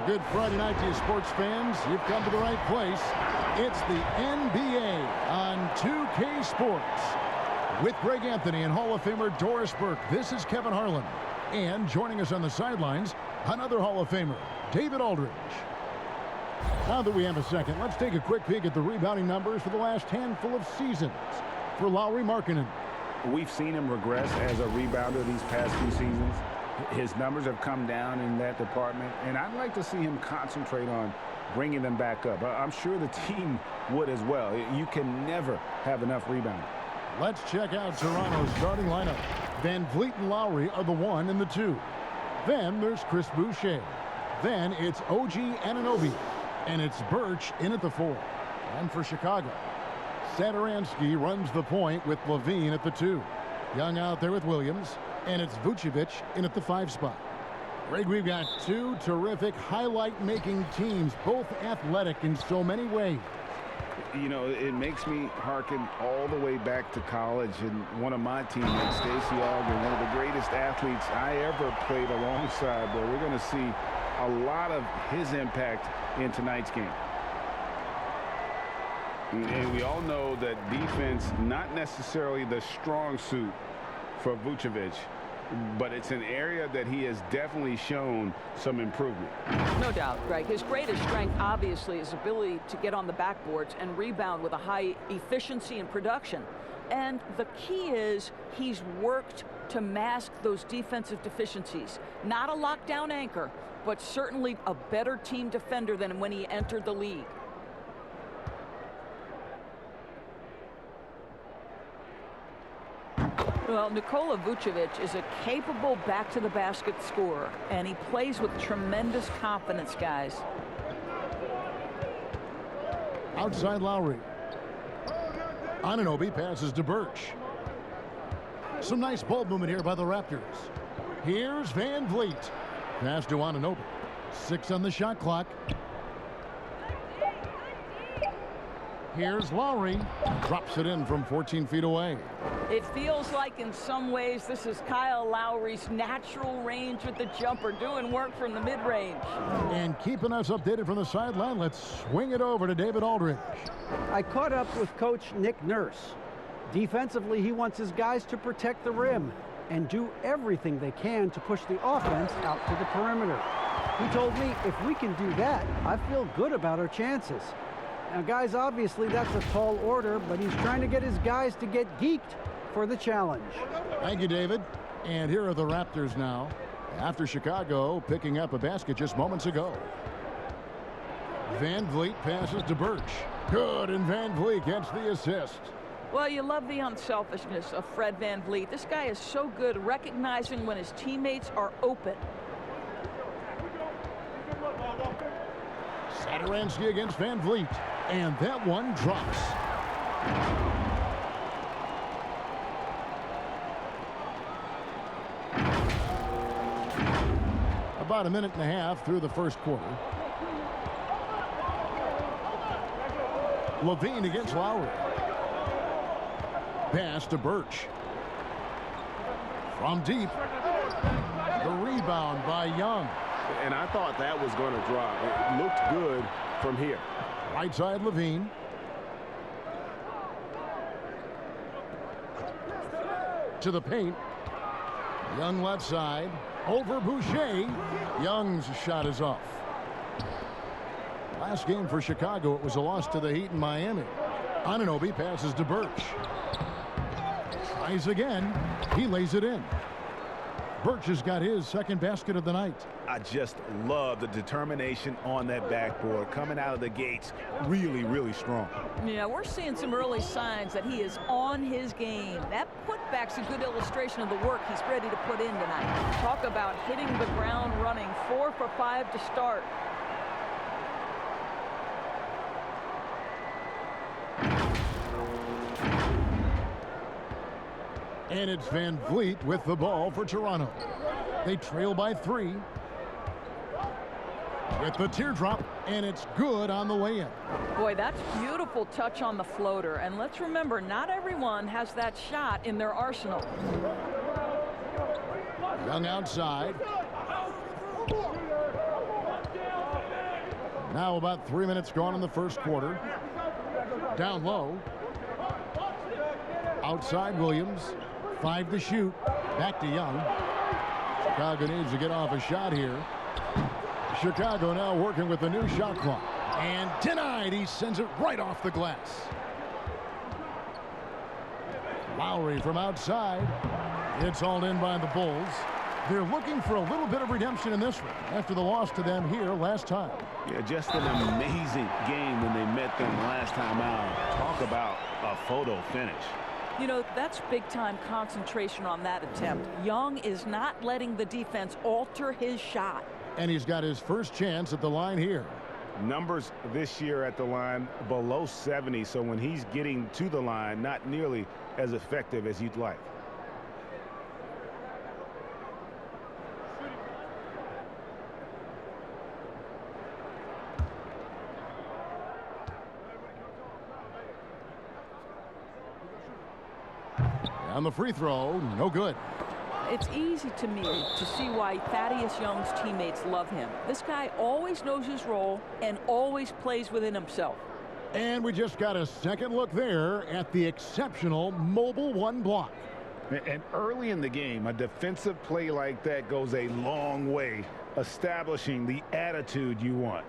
Good Friday night to you sports fans. You've come to the right place. It's the NBA on 2K Sports. With Greg Anthony and Hall of Famer Doris Burke, this is Kevin Harlan. And joining us on the sidelines, another Hall of Famer, David Aldridge. Now that we have a second, let's take a quick peek at the rebounding numbers for the last handful of seasons for Lowry Markkanen. We've seen him regress as a rebounder these past few seasons. His numbers have come down in that department, and I'd like to see him concentrate on bringing them back up. I'm sure the team would as well. You can never have enough rebounding. Let's check out Toronto's starting lineup. Van Vliet and Lowry are the 1 and the 2. Then there's Chris Boucher. Then it's OG Anunoby. And it's Birch in at the 4. And for Chicago, Satoransky runs the point with Levine at the 2. Young out there with Williams. And it's Vucevic in at the 5 spot. Greg, we've got two terrific highlight-making teams, both athletic in so many ways. You know, it makes me hearken all the way back to college, and one of my teammates, Stacey Alger, one of the greatest athletes I ever played alongside. But we're going to see a lot of his impact in tonight's game. And we all know that defense, not necessarily the strong suit for Vucevic, but it's an area that he has definitely shown some improvement. No doubt, Greg. His greatest strength, obviously, is ability to get on the backboards and rebound with a high efficiency and production. And the key is he's worked to mask those defensive deficiencies. Not a lockdown anchor, but certainly a better team defender than when he entered the league. Well, Nikola Vucevic is a capable back-to-the-basket scorer, and he plays with tremendous confidence, guys. Outside Lowry. Anunoby passes to Birch. Some nice ball movement here by the Raptors. Here's Van Vliet. Pass to Anunoby. 6 on the shot clock. Here's Lowry. Drops it in from 14 feet away. It feels like in some ways this is Kyle Lowry's natural range with the jumper, doing work from the mid-range. And keeping us updated from the sideline, let's swing it over to David Aldridge. I caught up with Coach Nick Nurse. Defensively, he wants his guys to protect the rim and do everything they can to push the offense out to the perimeter. He told me if we can do that, I feel good about our chances. Now, guys, obviously that's a tall order, but he's trying to get his guys to get geeked for the challenge. Thank you, David. And here are the Raptors now, after Chicago picking up a basket just moments ago. Van Vliet passes to Birch. Good, and Van Vliet gets the assist. Well, you love the unselfishness of Fred Van Vliet. This guy is so good recognizing when his teammates are open. Satoransky against Van Vliet. And that one drops. About a minute and a half through the first quarter. Levine against Lowry. Pass to Birch. From deep. The rebound by Young. And I thought that was going to drop. It looked good from here. Right side Levine. To the paint. Young left side. Over Boucher. Young's shot is off. Last game for Chicago, it was a loss to the Heat in Miami. Anunoby passes to Birch. Tries again. He lays it in. Birch has got his second basket of the night. I just love the determination on that backboard. Coming out of the gates, really, really strong. Yeah, we're seeing some early signs that he is on his game. That putback's a good illustration of the work he's ready to put in tonight. Talk about hitting the ground running. 4 for 5 to start. And it's Van Vliet with the ball for Toronto. They trail by 3. With the teardrop, and it's good on the way in. Boy, that's beautiful touch on the floater. And let's remember, not everyone has that shot in their arsenal. Young outside. Now about 3 minutes gone in the first quarter. Down low. Outside Williams. 5 to shoot. Back to Young. Chicago needs to get off a shot here. Chicago now working with the new shot clock. And denied. He sends it right off the glass. Lowry from outside. It's hauled in by the Bulls. They're looking for a little bit of redemption in this one after the loss to them here last time. Yeah, just an amazing game when they met them last time out. Talk about a photo finish. You know, that's big-time concentration on that attempt. Young is not letting the defense alter his shot. And he's got his first chance at the line here. Numbers this year at the line below 70, so when he's getting to the line, not nearly as effective as you'd like. On the free throw, no good. It's easy to me to see why Thaddeus Young's teammates love him. This guy always knows his role and always plays within himself. And we just got a second look there at the exceptional mobile 1 block. And early in the game, a defensive play like that goes a long way, establishing the attitude you want.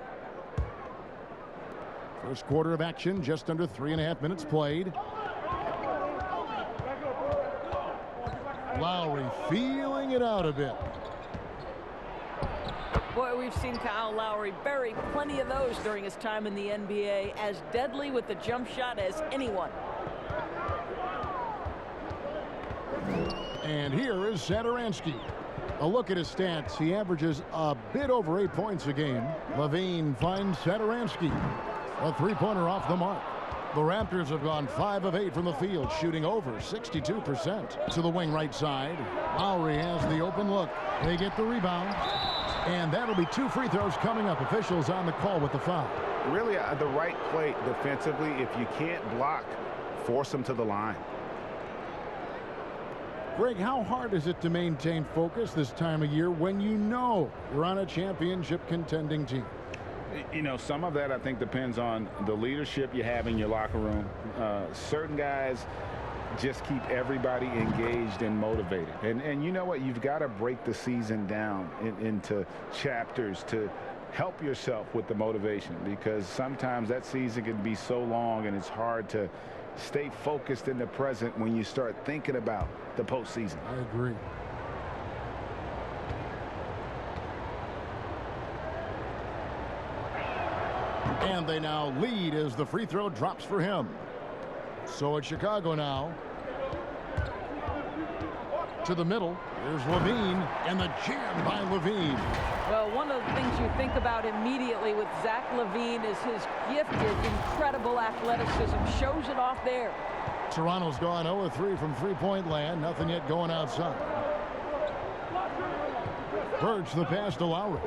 First quarter of action, just under 3.5 minutes played. Lowry feeling it out a bit. Boy, we've seen Kyle Lowry bury plenty of those during his time in the NBA, as deadly with the jump shot as anyone. And here is Satoransky. A look at his stats. He averages a bit over 8 points a game. Levine finds Satoransky. A three-pointer off the mark. The Raptors have gone 5 of 8 from the field, shooting over 62%. To the wing right side. Lowry has the open look. They get the rebound. And that'll be 2 free throws coming up. Officials on the call with the foul. Really, the right play defensively. If you can't block, force them to the line. Greg, how hard is it to maintain focus this time of year when you know you're on a championship contending team? You know, some of that I think depends on the leadership you have in your locker room. Certain guys just keep everybody engaged and motivated. And you know what? You've got to break the season down into chapters to help yourself with the motivation, because sometimes that season can be so long and it's hard to stay focused in the present when you start thinking about the postseason. I agree. And they now lead as the free throw drops for him. So it's Chicago now. To the middle. Here's Levine, and the jam by Levine. Well, one of the things you think about immediately with Zach Levine is his gifted, incredible athleticism. Shows it off there. Toronto's gone 0-3 from three-point land. Nothing yet going outside. Birch the pass to Lowry.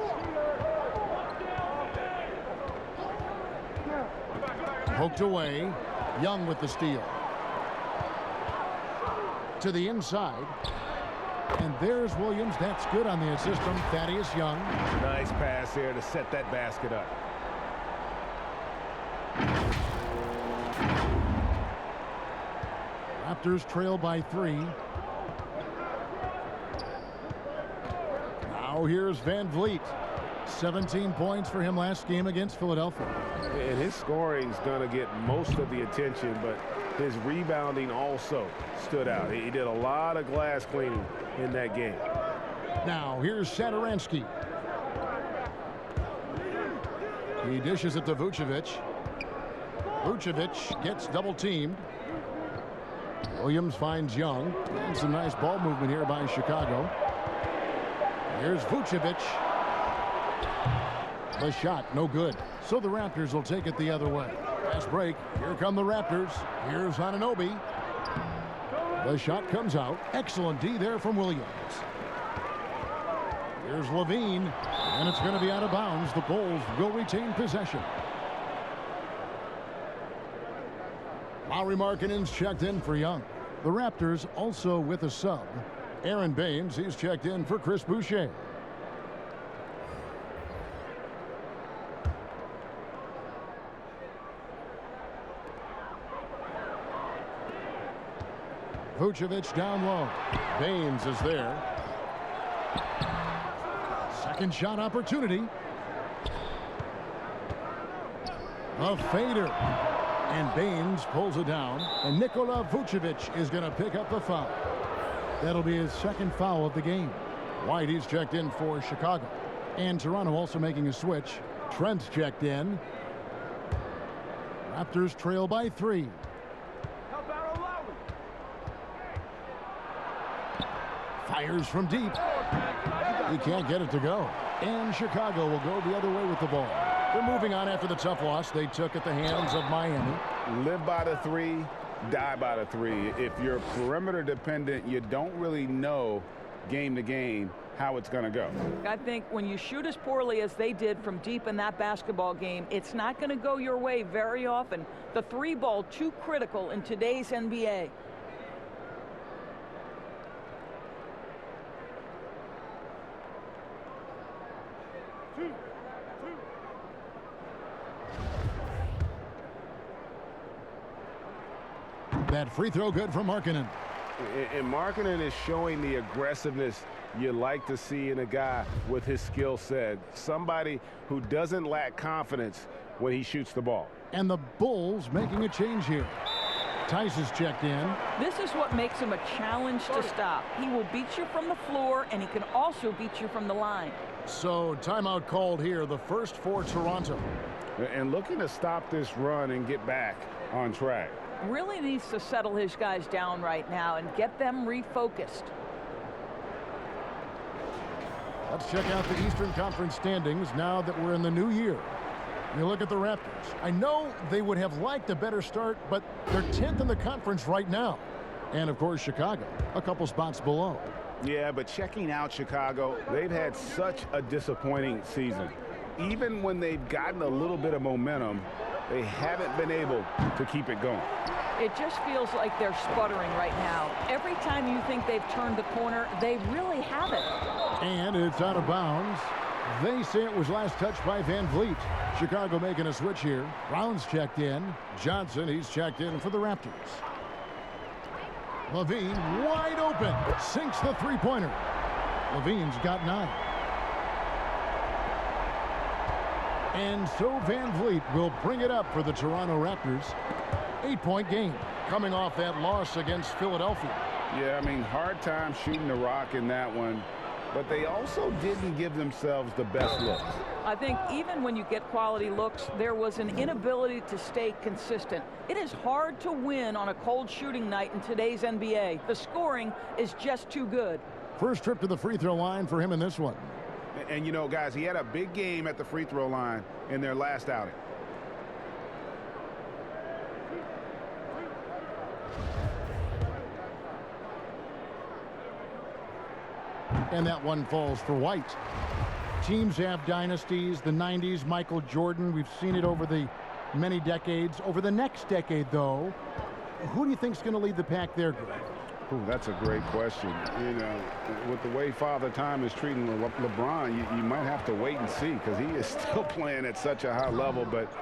Poked away. Young with the steal. To the inside. And there's Williams. That's good on the assist from Thaddeus Young. Nice pass there to set that basket up. Raptors trail by 3. Now here's Van Vliet. 17 points for him last game against Philadelphia. And his scoring's going to get most of the attention, but his rebounding also stood out. He did a lot of glass cleaning in that game. Now here's Satoransky. He dishes it to Vucevic. Vucevic gets double teamed. Williams finds Young. And some nice ball movement here by Chicago. Here's Vucevic. The shot, no good. So the Raptors will take it the other way. Fast break. Here come the Raptors. Here's Anunoby. The shot comes out. Excellent D there from Williams. Here's Levine. And it's going to be out of bounds. The Bulls will retain possession. Lowry Markkanen's checked in for Young. The Raptors also with a sub. Aaron Baines, he's checked in for Chris Boucher. Vucevic down low. Baines is there. Second shot opportunity. A fader. And Baines pulls it down. And Nikola Vucevic is going to pick up the foul. That'll be his second foul of the game. White, he's checked in for Chicago. And Toronto also making a switch. Trent's checked in. Raptors trail by 3. Fires from deep. He can't get it to go. And Chicago will go the other way with the ball. They're moving on after the tough loss they took at the hands of Miami. Live by the 3, die by the 3. If you're perimeter dependent, you don't really know game to game how it's going to go. I think when you shoot as poorly as they did from deep in that basketball game, it's not going to go your way very often. The 3 ball too critical in today's NBA. That free throw good from Markkanen. And Markkanen is showing the aggressiveness you like to see in a guy with his skill set. Somebody who doesn't lack confidence when he shoots the ball. And the Bulls making a change here. Tice is checked in. This is what makes him a challenge to stop. He will beat you from the floor, and he can also beat you from the line. So timeout called here, the first for Toronto. And looking to stop this run and get back on track. Really needs to settle his guys down right now and get them refocused. Let's check out the Eastern Conference standings now that we're in the new year. You look at the Raptors. I know they would have liked a better start, but they're 10th in the conference right now. And, of course, Chicago, a couple spots below. Yeah, but checking out Chicago, they've had such a disappointing season. Even when they've gotten a little bit of momentum, they haven't been able to keep it going. It just feels like they're sputtering right now. Every time you think they've turned the corner, they really haven't. And it's out of bounds. They say it was last touched by Van Vliet. Chicago making a switch here. Brown's checked in. Johnson, he's checked in for the Raptors. Levine wide open. Sinks the three-pointer. Levine's got 9. And so Van Vliet will bring it up for the Toronto Raptors. 8-point game coming off that loss against Philadelphia. Yeah, I mean, hard time shooting the rock in that one, but they also didn't give themselves the best looks. I think even when you get quality looks, there was an inability to stay consistent. It is hard to win on a cold shooting night in today's NBA. The scoring is just too good. First trip to the free throw line for him in this one. And you know, guys, he had a big game at the free throw line in their last outing. And that one falls for White. Teams have dynasties. The 90s, Michael Jordan. We've seen it over the many decades. Over the next decade, though, who do you think is going to lead the pack there, Greg? Ooh, that's a great question. You know, with the way Father Time is treating LeBron, you might have to wait and see because he is still playing at such a high level. But,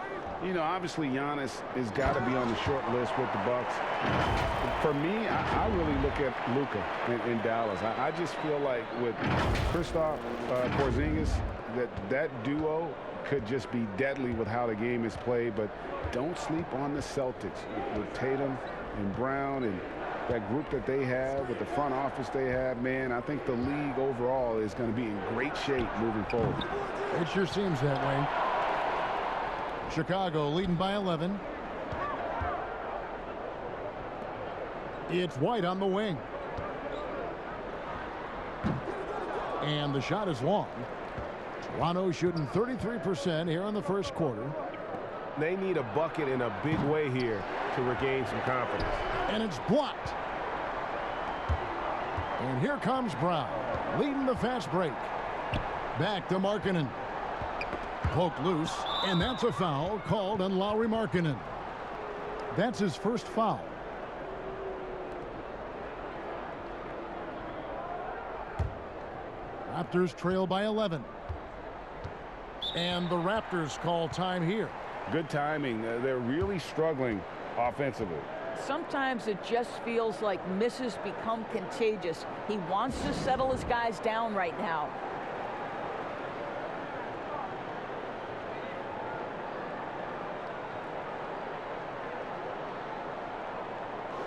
you know, obviously Giannis has got to be on the short list with the Bucks. For me, I really look at Luka in Dallas. I just feel like with Kristaps Porzingis, that duo could just be deadly with how the game is played. But don't sleep on the Celtics with Tatum and Brown and that group that they have, with the front office they have, man. I think the league overall is going to be in great shape moving forward. It sure seems that way. Chicago leading by 11. It's White on the wing. And the shot is long. Toronto shooting 33% here in the first quarter. They need a bucket in a big way here to regain some confidence. And it's blocked. And here comes Brown, leading the fast break. Back to Markkanen. Poked loose, and that's a foul called on Lowry Markkanen. That's his first foul. Raptors trail by 11. And the Raptors call time here. Good timing. They're really struggling offensively. Sometimes it just feels like misses become contagious. He wants to settle his guys down right now.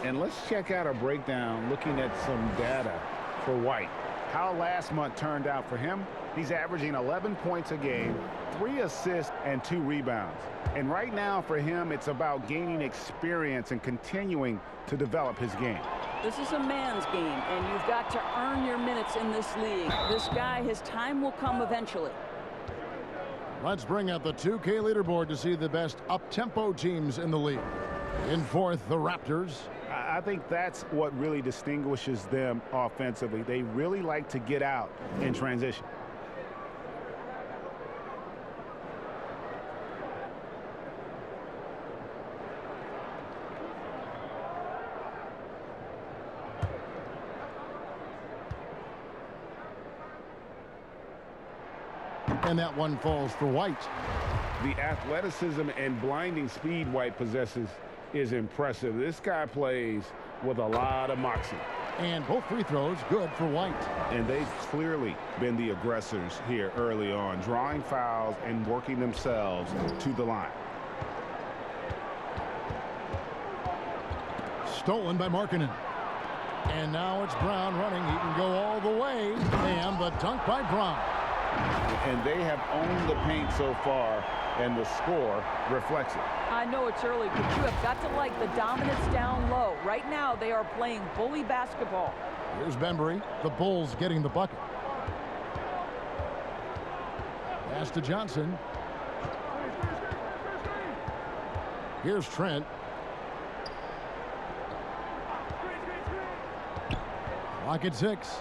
And let's check out a breakdown looking at some data for White. How last month turned out for him. He's averaging 11 points a game, 3 assists, and 2 rebounds. And right now for him, it's about gaining experience and continuing to develop his game. This is a man's game, and you've got to earn your minutes in this league. This guy, his time will come eventually. Let's bring out the 2K leaderboard to see the best up-tempo teams in the league. In fourth, the Raptors. I think that's what really distinguishes them offensively. They really like to get out in transition. And that one falls for White. The athleticism and blinding speed White possesses is impressive. This guy plays with a lot of moxie. And both free throws good for White. And they've clearly been the aggressors here early on, drawing fouls and working themselves to the line. Stolen by Markkanen. And now it's Brown running. He can go all the way. And the dunk by Brown. And they have owned the paint so far, and the score reflects it. I know it's early, but you have got to like the dominance down low. Right now, they are playing bully basketball. Here's Bembry. The Bulls getting the bucket. Pass to Johnson. Here's Trent. Clock at 6.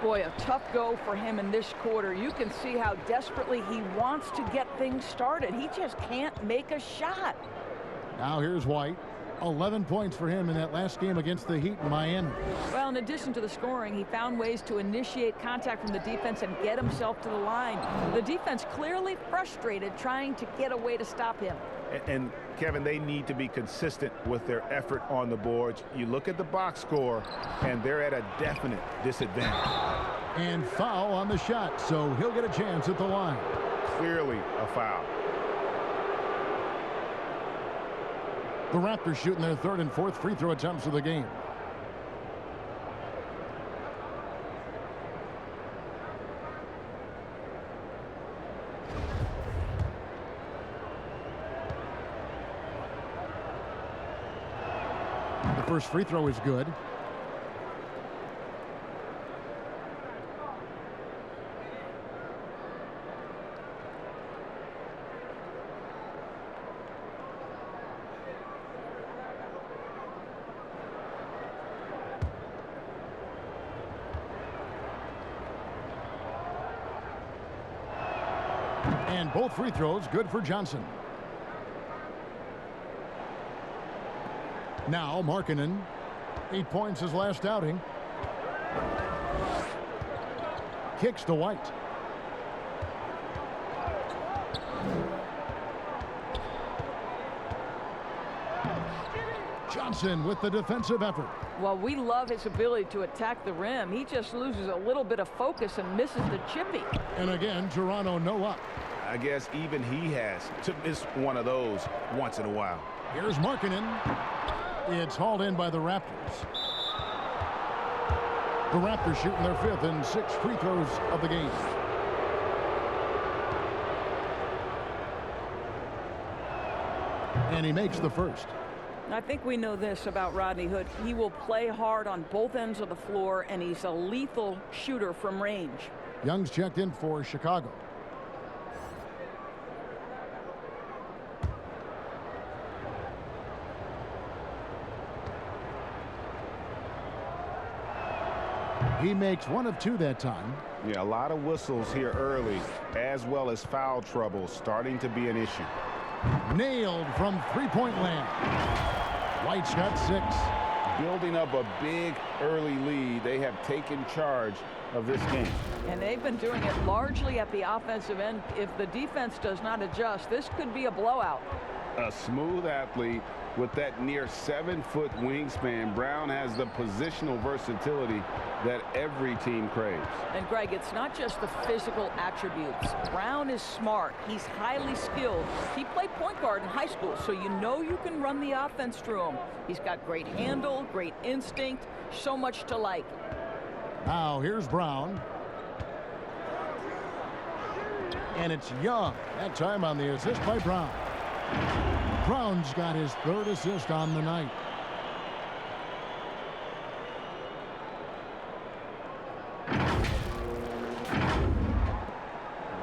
Boy, a tough go for him in this quarter. You can see how desperately he wants to get things started. He just can't make a shot. Now here's White. 11 points for him in that last game against the Heat in Miami. Well, in addition to the scoring, he found ways to initiate contact from the defense and get himself to the line. The defense clearly frustrated trying to get a way to stop him. And Kevin, they need to be consistent with their effort on the boards. You look at the box score, and they're at a definite disadvantage. And foul on the shot, so he'll get a chance at the line. Clearly a foul. The Raptors shooting their third and fourth free throw attempts of the game. The first free throw is good. And both free throws good for Johnson. Now Markkanen. 8 points his last outing. Kicks to White. Johnson with the defensive effort. Well, we love his ability to attack the rim. He just loses a little bit of focus and misses the chippy. And again, Toronto no up. I guess even he has to miss one of those once in a while. Here's Markkanen. It's hauled in by the Raptors. The Raptors shooting their 5th and 6th free throws of the game. And he makes the first. I think we know this about Rodney Hood. He will play hard on both ends of the floor, and he's a lethal shooter from range. Young's checked in for Chicago. He makes 1 of 2 that time. Yeah, a lot of whistles here early, as well as foul trouble starting to be an issue. Nailed from three-point land. White's got 6. Building up a big early lead. They have taken charge of this game. And they've been doing it largely at the offensive end. If the defense does not adjust, this could be a blowout. A smooth athlete with that near 7-foot wingspan. Brown has the positional versatility that every team craves. And Greg, it's not just the physical attributes. Brown is smart. He's highly skilled. He played point guard in high school, so you know you can run the offense through him. He's got great handle, great instinct, so much to like. Now here's Brown. And it's Young. That time on the assist by Brown. Brown's got his 3rd assist on the night.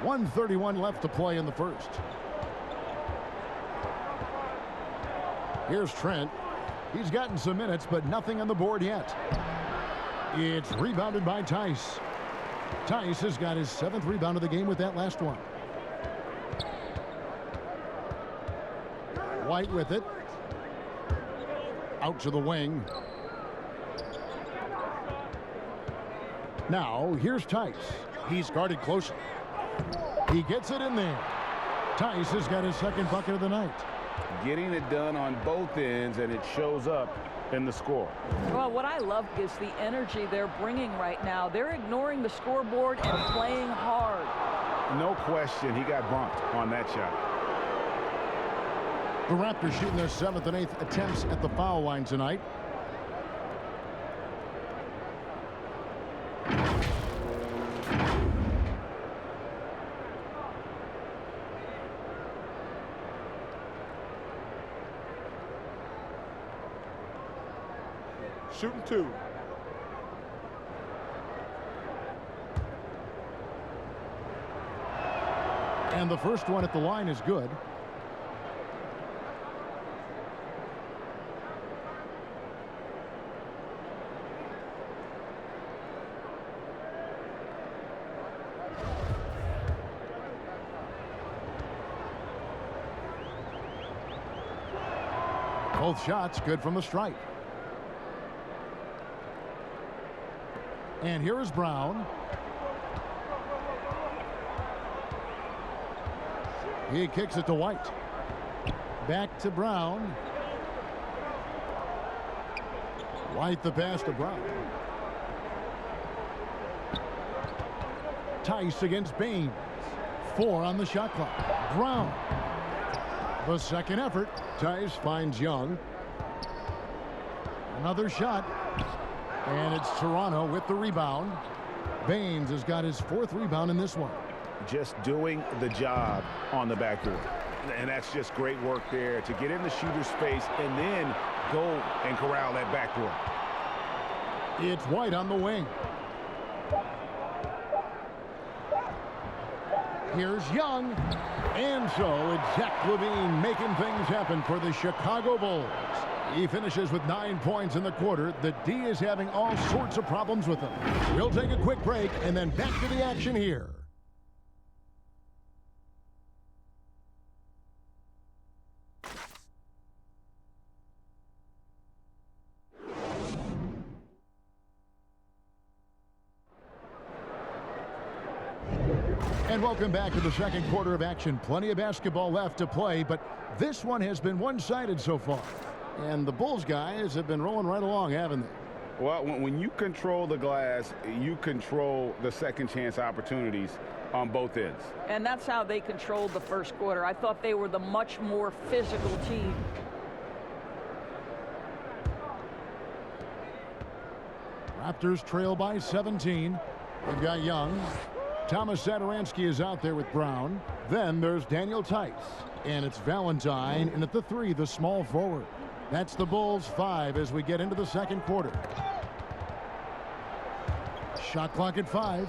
.131 left to play in the first. Here's Trent. He's gotten some minutes, but nothing on the board yet. It's rebounded by Tice. Tice has got his 7th rebound of the game with that last one. White with it. Out to the wing. Now, here's Tice. He's guarded closely. He gets it in there. Tice has got his 2nd bucket of the night. Getting it done on both ends, and it shows up in the score. Well, what I love is the energy they're bringing right now. They're ignoring the scoreboard and playing hard. No question, he got bumped on that shot. The Raptors shooting their 7th and 8th attempts at the foul line tonight. Shooting 2. And the first one at the line is good. Both shots good from the stripe. And here is Brown. He kicks it to White. Back to Brown. White the pass to Brown. Tice against Baines. 4 on the shot clock. Brown. The second effort. Tice finds Young. Another shot. And it's Toronto with the rebound. Baines has got his 4th rebound in this one. Just doing the job on the backboard. And that's just great work there to get in the shooter's space and then go and corral that backboard. It's White on the wing. Here's Young. And so it's Zach LaVine making things happen for the Chicago Bulls. He finishes with 9 points in the quarter. The D is having all sorts of problems with him. We'll take a quick break and then back to the action here. And welcome back to the second quarter of action. Plenty of basketball left to play, but this one has been one-sided so far. And the Bulls guys have been rolling right along, haven't they? Well, when you control the glass, you control the second chance opportunities on both ends. And that's how they controlled the first quarter. I thought they were the much more physical team. Raptors trail by 17. They've got Young. Thomas Satoransky is out there with Brown. Then there's Daniel Tice. And it's Valentine. And at the 3, the small forward. That's the Bulls 5 as we get into the second quarter. Shot clock at 5.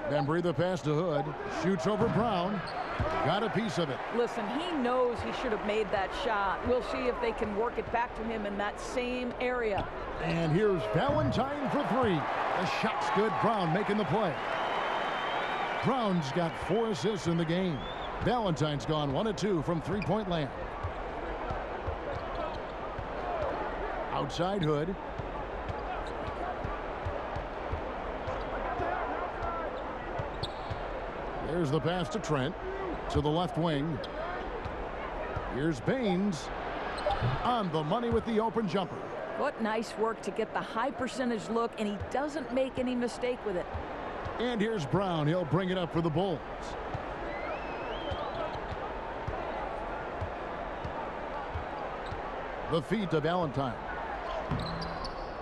Bembry the pass to Hood. Shoots over Brown. Got a piece of it. Listen, he knows he should have made that shot. We'll see if they can work it back to him in that same area. And here's Valentine for 3. The shot's good. Brown making the play. Brown's got 4 assists in the game. Valentine's gone 1 of 2 from three-point land. Outside Hood. There's the pass to Trent. To the left wing. Here's Baines. On the money with the open jumper. What nice work to get the high percentage look, and he doesn't make any mistake with it. And here's Brown. He'll bring it up for the Bulls. The feed to Valentine.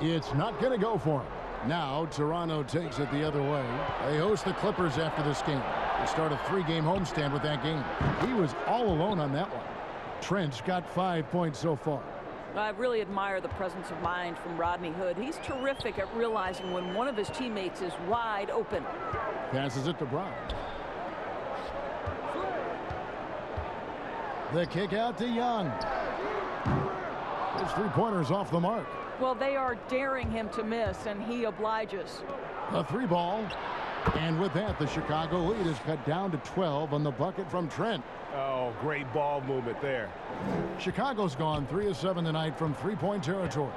It's not going to go for him. Now Toronto takes it the other way. They host the Clippers after this game. They start a 3-game homestand with that game. He was all alone on that one. Trent's got 5 points so far. I really admire the presence of mind from Rodney Hood. He's terrific at realizing when one of his teammates is wide open. Passes it to Brown. The kick out to Young. His three-pointers off the mark. Well, they are daring him to miss, and he obliges. A 3-ball. And with that, the Chicago lead is cut down to 12 on the bucket from Trent. Oh, great ball movement there. Chicago's gone 3 of 7 tonight from three-point territory.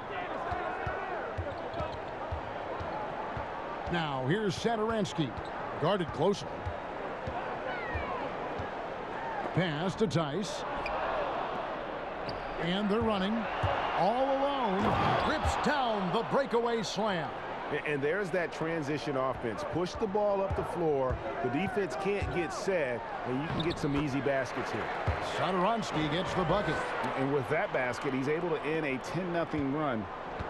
Now, here's Satoransky. Guarded closely. Pass to Tice. And they're running. All alone. Rips down the breakaway slam. And there's that transition offense. Push the ball up the floor. The defense can't get set, and you can get some easy baskets here. Satoransky gets the bucket. And with that basket, he's able to end a 10-0 run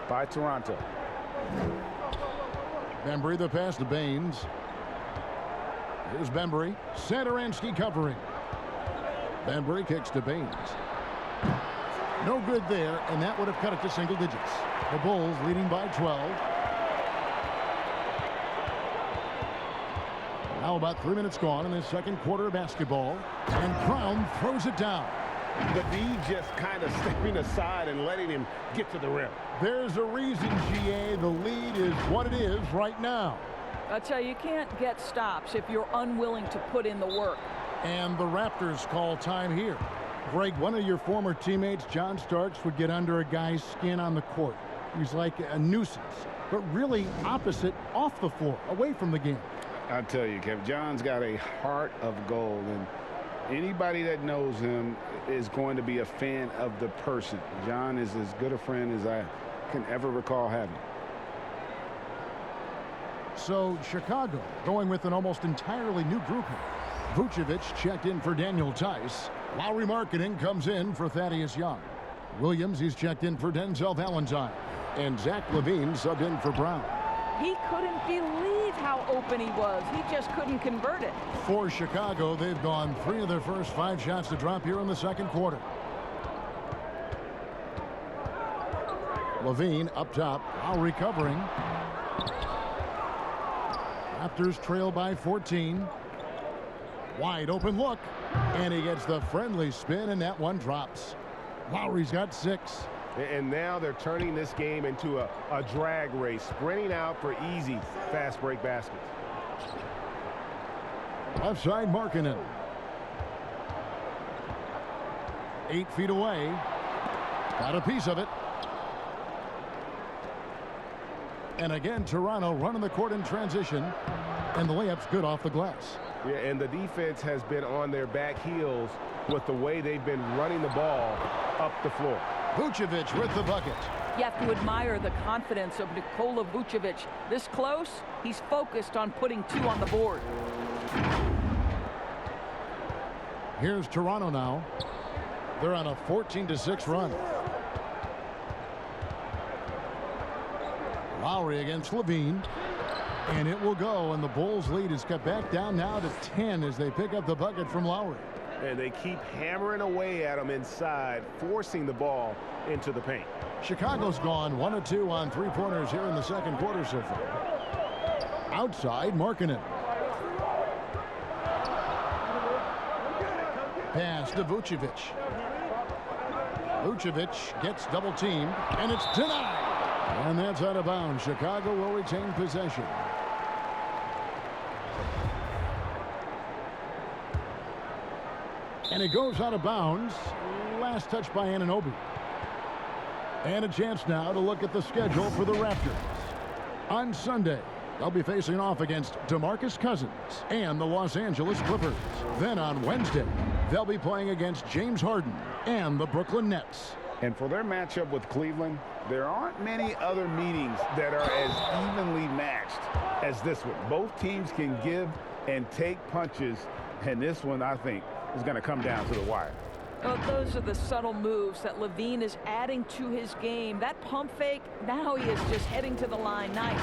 by Toronto. Bembry the pass to Baines. Here's Bembry. Satoransky covering. Bembry kicks to Baines. No good there, and that would have cut it to single digits. The Bulls leading by 12. Now about 3 minutes gone in the second quarter of basketball. And Brown throws it down. The D just kind of stepping aside and letting him get to the rim. There's a reason, GA. The lead is what it is right now. I tell you can't get stops if you're unwilling to put in the work. And the Raptors call time here. Greg, one of your former teammates, John Starks, would get under a guy's skin on the court. He's like a nuisance, but really opposite off the floor, away from the game. I tell you, Kev, John's got a heart of gold, and anybody that knows him is going to be a fan of the person. John is as good a friend as I can ever recall having. So Chicago going with an almost entirely new group here. Vucevic checked in for Daniel Tice. Lowry Marketing comes in for Thaddeus Young. Williams, he's checked in for Denzel Valentine. And Zach LaVine subbed in for Brown. He couldn't believe how open he was. He just couldn't convert it. For Chicago, they've gone 3 of their first 5 shots to drop here in the second quarter. LaVine up top, Lowry covering. Raptors trail by 14. Wide open look, and he gets the friendly spin, and that one drops. Lowry's got 6. And now they're turning this game into a drag race, sprinting out for easy, fast break baskets. Left side, Markkanen. 8 feet away. Got a piece of it. And again, Toronto running the court in transition. And the layup's good off the glass. Yeah, and the defense has been on their back heels with the way they've been running the ball up the floor. Vucevic with the bucket. You have to admire the confidence of Nikola Vucevic. This close, he's focused on putting 2 on the board. Here's Toronto now. They're on a 14-6 run. Lowry against Levine. And it will go, and the Bulls' lead is cut back down now to 10 as they pick up the bucket from Lowry. And they keep hammering away at them inside, forcing the ball into the paint. Chicago's gone 1 of 2 on 3-pointers here in the second quarter so far. Outside, Markkanen. Pass to Vucevic. Vucevic gets double-teamed, and it's denied. And that's out of bounds. Chicago will retain possession. And it goes out of bounds. Last touch by Anunoby. And a chance now to look at the schedule for the Raptors. On Sunday, they'll be facing off against DeMarcus Cousins and the Los Angeles Clippers. Then on Wednesday, they'll be playing against James Harden and the Brooklyn Nets. And for their matchup with Cleveland, there aren't many other meetings that are as evenly matched as this one. Both teams can give and take punches, and this one, I think, is going to come down to the wire. Well, those are the subtle moves that Levine is adding to his game. That pump fake, now he is just heading to the line. Nice.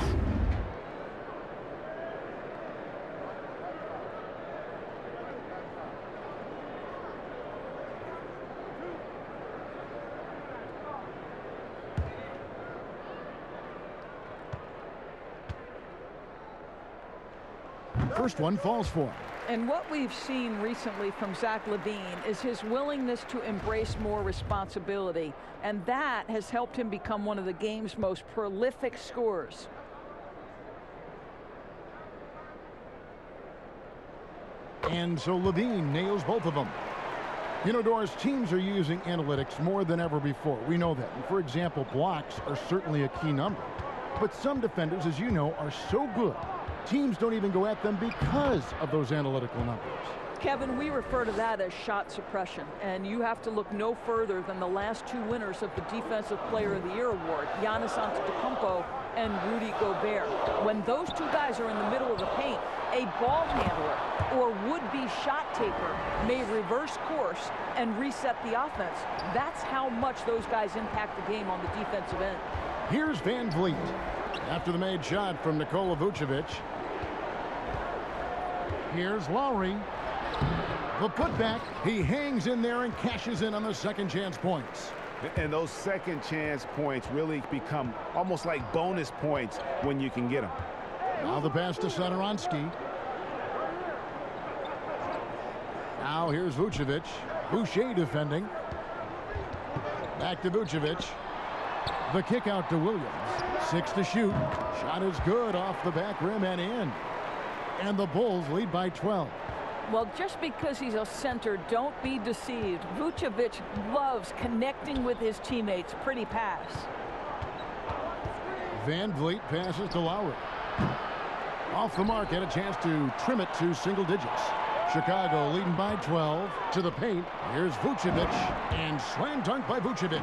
First one falls for him. And what we've seen recently from Zach LaVine is his willingness to embrace more responsibility. And that has helped him become one of the game's most prolific scorers. And so Levine nails both of them. You know, Doris, teams are using analytics more than ever before. We know that. And for example, blocks are certainly a key number. But some defenders, as you know, are so good, teams don't even go at them because of those analytical numbers. Kevin, we refer to that as shot suppression, and you have to look no further than the last 2 winners of the Defensive Player of the Year award, Giannis Antetokounmpo and Rudy Gobert. When those 2 guys are in the middle of the paint, a ball handler or would-be shot taker may reverse course and reset the offense. That's how much those guys impact the game on the defensive end. Here's Van Vliet after the made shot from Nikola Vucevic. Here's Lowry. The putback. He hangs in there and cashes in on the second chance points. And those second chance points really become almost like bonus points when you can get them. Now the pass to Satoransky. Now here's Vucevic. Boucher defending. Back to Vucevic. The kick out to Williams. 6 to shoot. Shot is good off the back rim and in. And the Bulls lead by 12. Well, just because he's a center, don't be deceived. Vucevic loves connecting with his teammates. Pretty pass. Van Vliet passes to Lowry. Off the mark, and a chance to trim it to single digits. Chicago leading by 12 to the paint. Here's Vucevic, and slam dunk by Vucevic.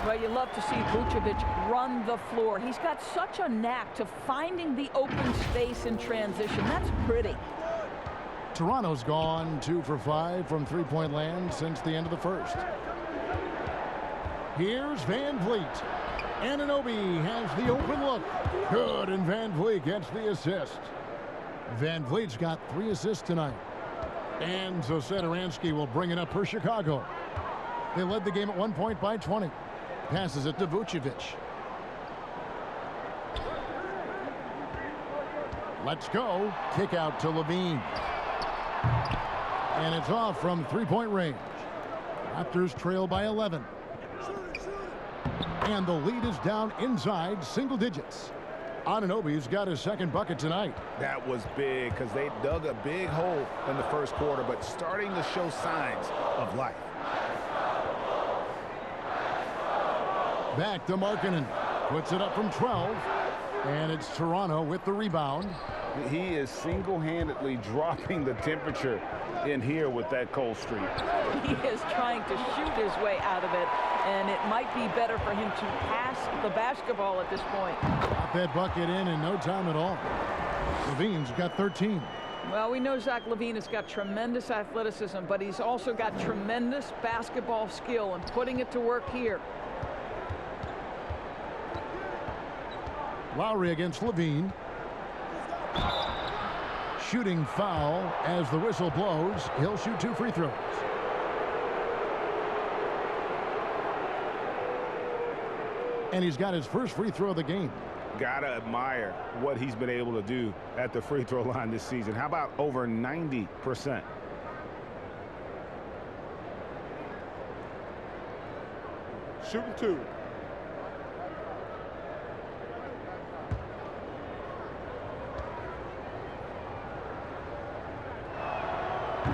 Well, you love to see Vucevic run the floor. He's got such a knack to finding the open space in transition. That's pretty. Toronto's gone 2 for 5 from three-point land since the end of the first. Here's Van Vliet. Anunoby has the open look. Good, and Van Vliet gets the assist. Van Vliet's got 3 assists tonight. And so Satoransky will bring it up for Chicago. They led the game at 1 point by 20. Passes it to Vucevic. Let's go. Kick out to Levine. And it's off from three-point range. Raptors trail by 11. And the lead is down inside single digits. Anunoby's got his second bucket tonight. That was big because they dug a big hole in the first quarter, but starting to show signs of life. Back to Markkanen. Puts it up from 12. And it's Toronto with the rebound. He is single-handedly dropping the temperature in here with that cold streak. He is trying to shoot his way out of it, and it might be better for him to pass the basketball at this point. Got that bucket in no time at all. Levine's got 13. Well, we know Zach LaVine has got tremendous athleticism, but he's also got tremendous basketball skill and putting it to work here. Lowry against Levine. Shooting foul as the whistle blows. He'll shoot 2 free throws. And he's got his first free throw of the game. Gotta admire what he's been able to do at the free throw line this season. How about over 90%? Shooting 2.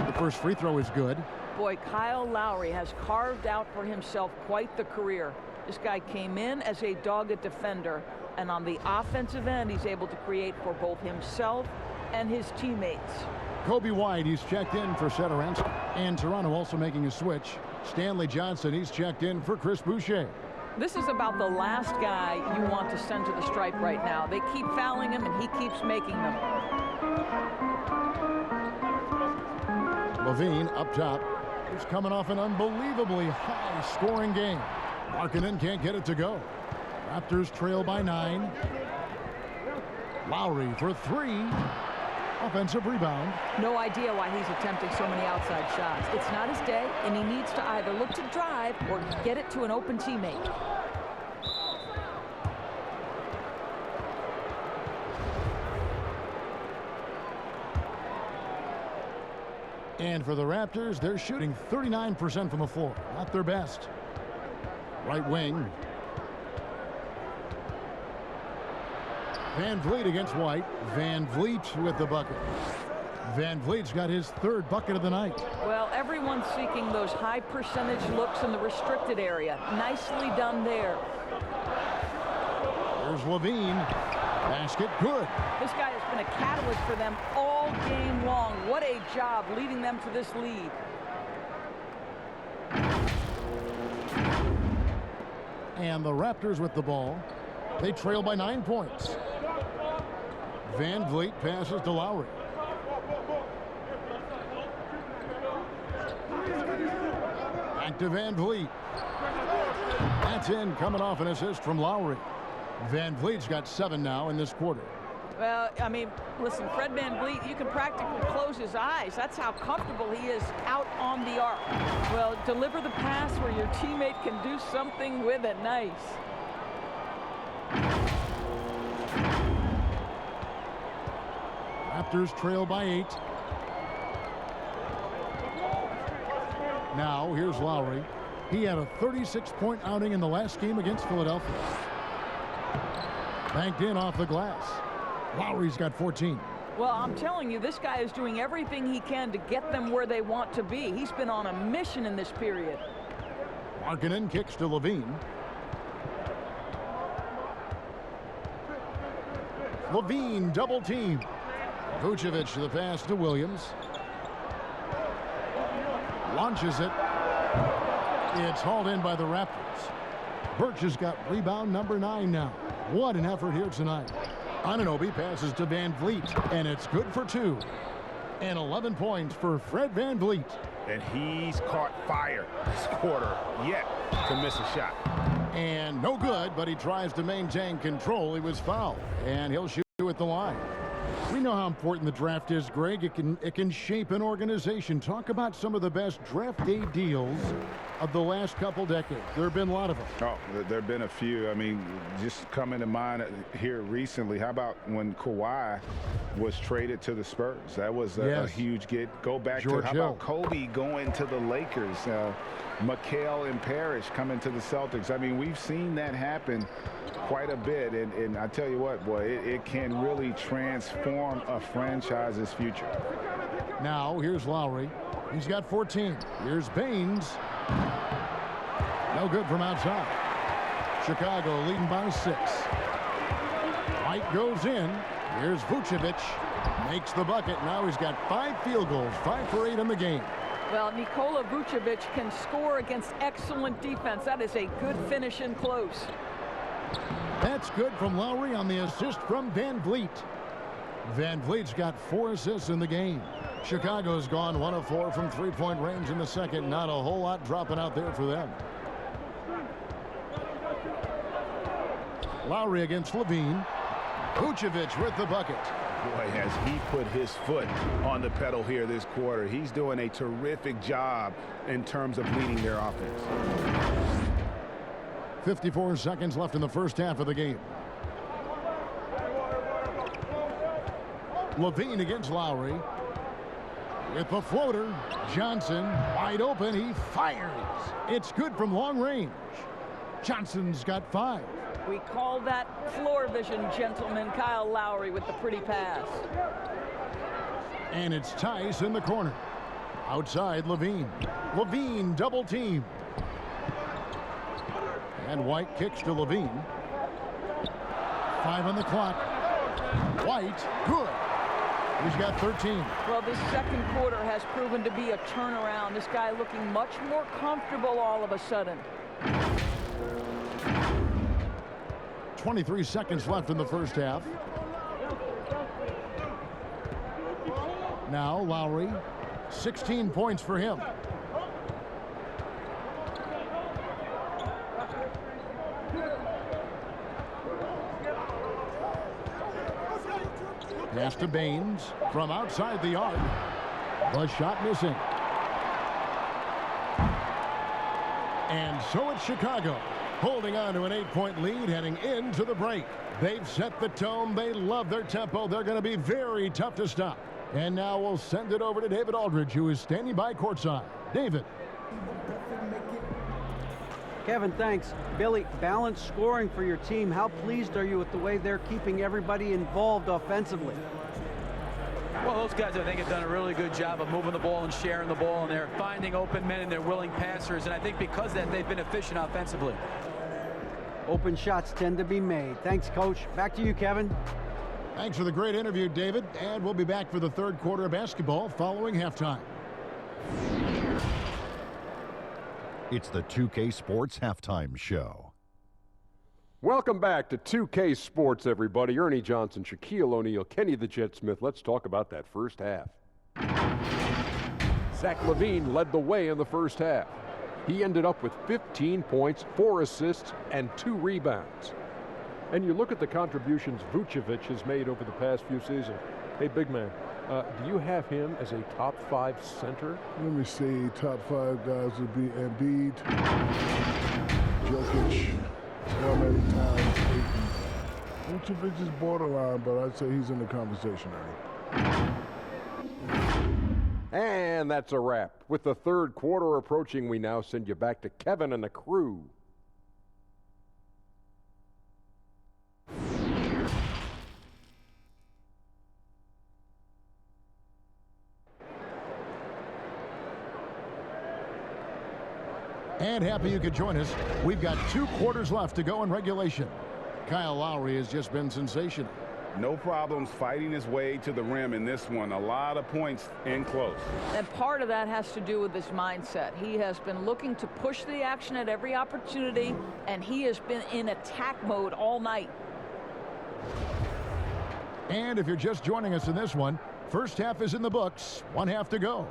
The first free throw is good. Boy, Kyle Lowry has carved out for himself quite the career. This guy came in as a dogged defender, and on the offensive end, he's able to create for both himself and his teammates. Kobe White, he's checked in for Satoransky. And Toronto also making a switch. Stanley Johnson, he's checked in for Chris Boucher. This is about the last guy you want to send to the stripe right now. They keep fouling him, and he keeps making them. Levine up top. He's coming off an unbelievably high-scoring game. Markkanen can't get it to go. Raptors trail by 9. Lowry for 3. Offensive rebound. No idea why he's attempting so many outside shots. It's not his day, and he needs to either look to drive or get it to an open teammate. And for the Raptors, they're shooting 39% from the floor. Not their best. Right wing. Van Vliet against White. Van Vliet with the bucket. Van Vliet's got his 3rd bucket of the night. Well, everyone's seeking those high percentage looks in the restricted area. Nicely done there. There's Levine. Basket good. This guy has been a catalyst for them all game long. What a job leading them to this lead. And the Raptors with the ball. They trail by 9 points. Van Vliet passes to Lowry. Back to Van Vliet. That's in, coming off an assist from Lowry. Van Vliet's got 7 now in this quarter. Well, I mean, listen, Fred VanVleet, you can practically close his eyes. That's how comfortable he is out on the arc. Well, deliver the pass where your teammate can do something with it. Nice. Raptors trail by 8. Now, here's Lowry. He had a 36-point outing in the last game against Philadelphia. Banked in off the glass. Lowry's got 14. Well, I'm telling you, this guy is doing everything he can to get them where they want to be. He's been on a mission in this period. Markkanen kicks to Levine. Levine double team. Vucevic the pass to Williams. Launches it. It's hauled in by the Raptors. Birch has got rebound number 9 now. What an effort here tonight. Anunoby passes to Van Vliet, and it's good for 2. And 11 points for Fred VanVleet. And he's caught fire this quarter yet to miss a shot. And no good, but he tries to maintain control. He was fouled, and he'll shoot at the line. We know how important the draft is, Greg. It can shape an organization. Talk about some of the best draft day deals of the last couple decades. There have been a lot of them. Oh, there have been a few. I mean, just coming to mind here recently, how about when Kawhi was traded to the Spurs? That was a huge get. Go back George to how Hill. about Kobe going to the Lakers? McHale and Parrish coming to the Celtics. I mean, we've seen that happen quite a bit, and I tell you what, boy, it can really transform a franchise's future. Now, here's Lowry. He's got 14. Here's Baines. No good from outside. Chicago leading by 6. White goes in. Here's Vucevic. Makes the bucket. Now he's got 5 field goals, 5 for 8 in the game. Well, Nikola Vucevic can score against excellent defense. That is a good finish in close. That's good from Lowry on the assist from Van Vliet. Van Vliet's got 4 assists in the game. Chicago's gone 1 of 4 from three-point range in the second. Not a whole lot dropping out there for them. Lowry against Levine. Vucevic with the bucket. Boy, has he put his foot on the pedal here this quarter. He's doing a terrific job in terms of leading their offense. 54 seconds left in the first half of the game. Levine against Lowry. With the floater, Johnson wide open. He fires. It's good from long range. Johnson's got 5. We call that floor vision, gentlemen. Kyle Lowry with the pretty pass. And it's Tice in the corner. Outside, Levine. Levine double team. And White kicks to Levine. 5 on the clock. White, good. He's got 13. Well, this second quarter has proven to be a turnaround. This guy looking much more comfortable all of a sudden. 23 seconds left in the first half. Now Lowry, 16 points for him. Pass to Baines from outside the arc. The shot missing. And so it's Chicago, holding on to an 8-point lead heading into the break. They've set the tone. They love their tempo. They're going to be very tough to stop. And now we'll send it over to David Aldridge, who is standing by courtside. David. Kevin, thanks. Billy, balanced scoring for your team. How pleased are you with the way they're keeping everybody involved offensively? Well, those guys, I think, have done a really good job of moving the ball and sharing the ball, and they're finding open men and they're willing passers. And I think because of that, they've been efficient offensively. Open shots tend to be made. Thanks, Coach. Back to you, Kevin. Thanks for the great interview, David. And we'll be back for the third quarter of basketball following halftime. It's the 2K Sports Halftime Show. Welcome back to 2K Sports, everybody. Ernie Johnson, Shaquille O'Neal, Kenny the Jet Smith. Let's talk about that first half. Zach LaVine led the way in the first half. He ended up with 15 points, 4 assists, and 2 rebounds. And you look at the contributions Vucevic has made over the past few seasons. Hey, big man, do you have him as a top 5 center? Let me see. Top 5 guys would be Embiid, Jokic, Carmelo Towns, Ayton. Vucevic is borderline, but I'd say he's in the conversation, Ernie. And that's a wrap. With the third quarter approaching, we now send you back to Kevin and the crew. And happy you could join us. We've got 2 quarters left to go in regulation. Kyle Lowry has just been sensational. No problems fighting his way to the rim in this one. A lot of points in close. And part of that has to do with his mindset. He has been looking to push the action at every opportunity, and he has been in attack mode all night. And if you're just joining us in this one, first half is in the books. 1 half to go.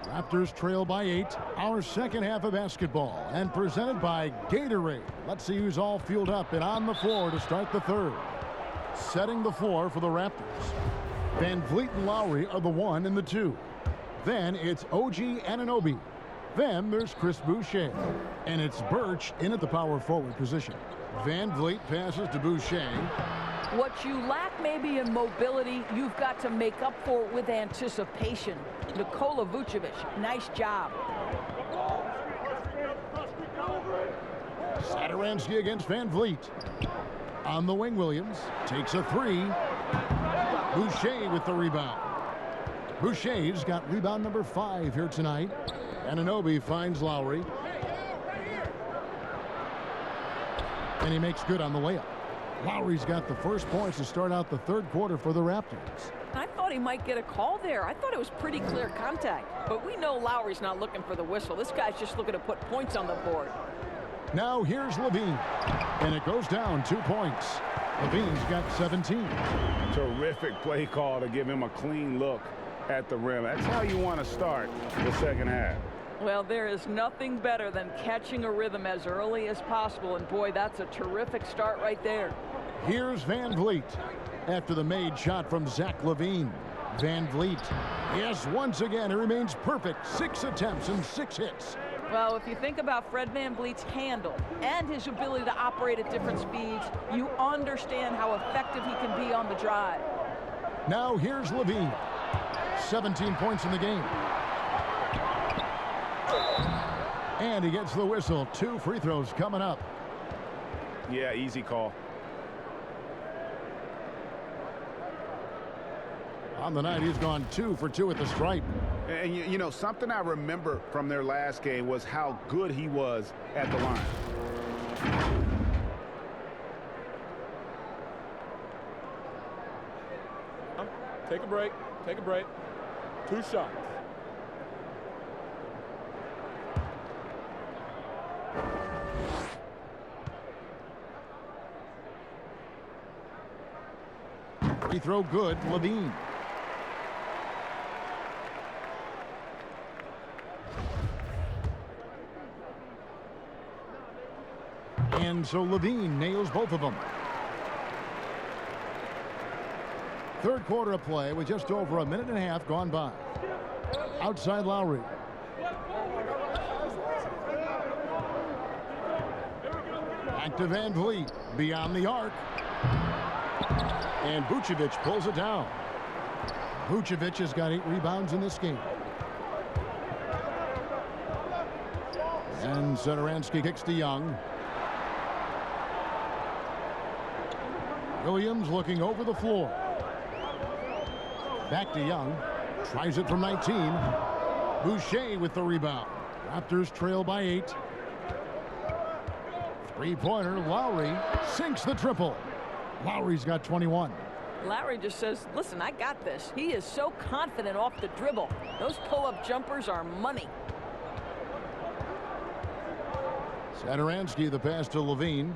Raptors trail by 8. Our second half of basketball, and presented by Gatorade. Let's see who's all fueled up and on the floor to start the third. Setting the floor for the Raptors. Van Vliet and Lowry are the 1 and the 2. Then it's OG Anunoby. Then there's Chris Boucher. And it's Birch in at the power forward position. Van Vliet passes to Boucher. What you lack maybe in mobility, you've got to make up for it with anticipation. Nikola Vucevic, nice job. Satoransky against Van Vliet. On the wing, Williams takes a 3. Boucher with the rebound. Boucher's got rebound number 5 here tonight. Anunoby finds Lowry. And he makes good on the layup. Lowry's got the first points to start out the third quarter for the Raptors. I thought he might get a call there. I thought it was pretty clear contact. But we know Lowry's not looking for the whistle. This guy's just looking to put points on the board. Now here's Levine. And it goes down 2 points. Levine's got 17. Terrific play call to give him a clean look at the rim. That's how you want to start the second half. Well, there is nothing better than catching a rhythm as early as possible. And boy, that's a terrific start right there. Here's Van Vliet. After the made shot from Zach LaVine. Van Vliet. Yes, once again, he remains perfect. 6 attempts and 6 hits. Well, if you think about Fred Van Vliet's handle and his ability to operate at different speeds, you understand how effective he can be on the drive. Now here's LaVine. 17 points in the game. And he gets the whistle. 2 free throws coming up. Yeah, easy call. On the night, he's gone 2 for 2 at the stripe. And you know, something I remember from their last game was how good he was at the line. Take a break. Take a break. 2 shots. Free throw good, LaVine. And so LaVine nails both of them. Third quarter of play with just over a minute and a half gone by. Outside Lowry. Back to Van Vliet. Beyond the arc. And Vucevic pulls it down. Vucevic has got 8 rebounds in this game. And Satoransky kicks to Young. Williams looking over the floor. Back to Young. Tries it from 19. Boucher with the rebound. Raptors trail by 8. Three-pointer. Lowry sinks the triple. Lowry's got 21. Lowry just says, listen, I got this. He is so confident off the dribble. Those pull-up jumpers are money. Satoransky, the pass to LaVine.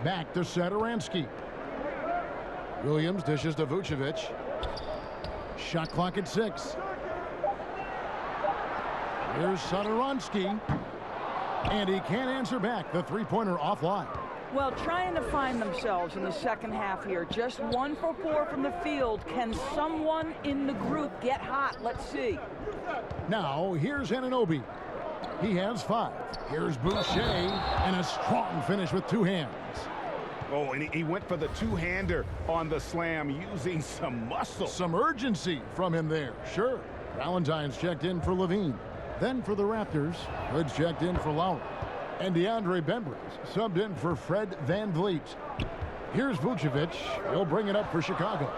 Back to Satoransky. Williams dishes to Vucevic. Shot clock at 6. Here's Satoransky. And he can't answer back. The three-pointer offline. Well, trying to find themselves in the second half here. Just 1 for 4 from the field. Can someone in the group get hot? Let's see. Now, here's Anunoby. He has 5. Here's Boucher. And a strong finish with 2 hands. Oh, and he went for the two-hander on the slam using some muscle. Some urgency from him there. Sure. Valentine's checked in for LaVine. Then for the Raptors, Hood's checked in for Lowry. And DeAndre Bembry's subbed in for Fred Van Vliet. Here's Vucevic. He'll bring it up for Chicago.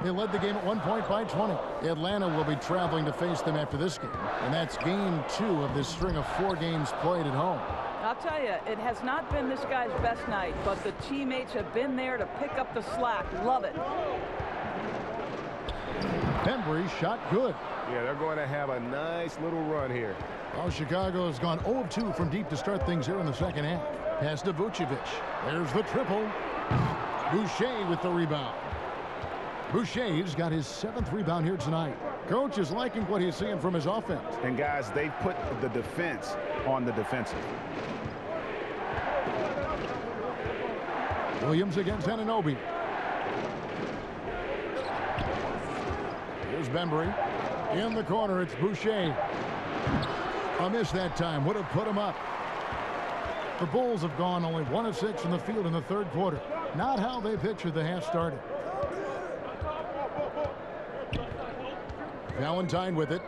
They led the game at 1 point by 20. Atlanta will be traveling to face them after this game. And that's game 2 of this string of 4 games played at home. I'll tell you, it has not been this guy's best night, but the teammates have been there to pick up the slack. Love it. Bembry shot good. Yeah, they're going to have a nice little run here. Well, Chicago has gone 0 of 2 from deep to start things here in the second half. Pass to Vucevic. There's the triple. Boucher with the rebound. Boucher's got his 7th rebound here tonight. Coach is liking what he's seeing from his offense. And guys, they've put the defense on the defensive. Williams against Anunoby. Here's Bembry. In the corner, it's Boucher. A miss that time. Would have put him up. The Bulls have gone only 1 of 6 from the field in the third quarter. Not how they pictured the half started. Valentine with it.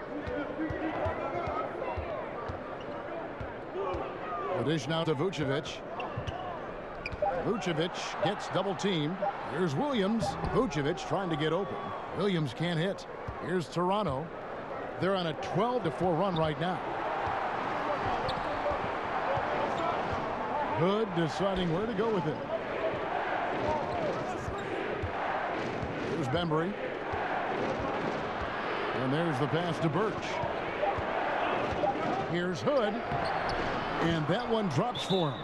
The dish now to Vucevic. Vucevic gets double teamed. Here's Williams. Vucevic trying to get open. Williams can't hit. Here's Toronto. They're on a 12-4 run right now. Hood deciding where to go with it. Here's Bembry. And there's the pass to Birch. Here's Hood. And that one drops for him.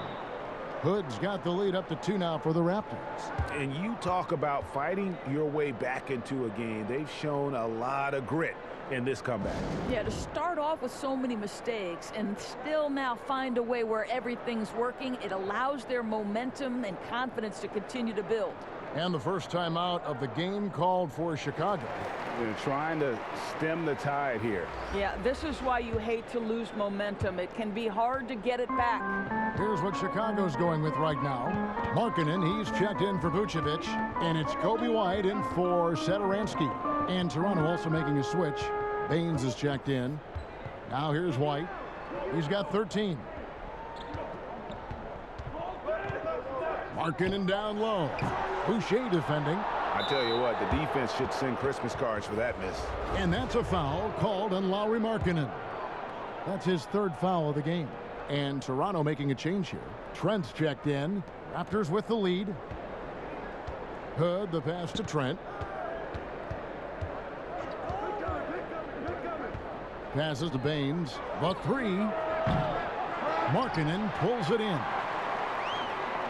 Hood's got the lead up to 2 now for the Raptors. And you talk about fighting your way back into a game. They've shown a lot of grit in this comeback. Yeah, to start off with so many mistakes and still now find a way where everything's working, it allows their momentum and confidence to continue to build. And the first time out of the game called for Chicago. They're trying to stem the tide here. Yeah, this is why you hate to lose momentum. It can be hard to get it back. Here's what Chicago's going with right now. Markkanen, he's checked in for Vucevic. And it's Kobe White in for Satoransky. And Toronto also making a switch. Baines is checked in. Now here's White. He's got 13. Markkanen down low. Boucher defending. I tell you what, the defense should send Christmas cards for that miss. And that's a foul called on Lowry Markkanen. That's his 3rd foul of the game. And Toronto making a change here. Trent's checked in. Raptors with the lead. Hood, the pass to Trent. Passes to Baines. The 3. Markkanen pulls it in.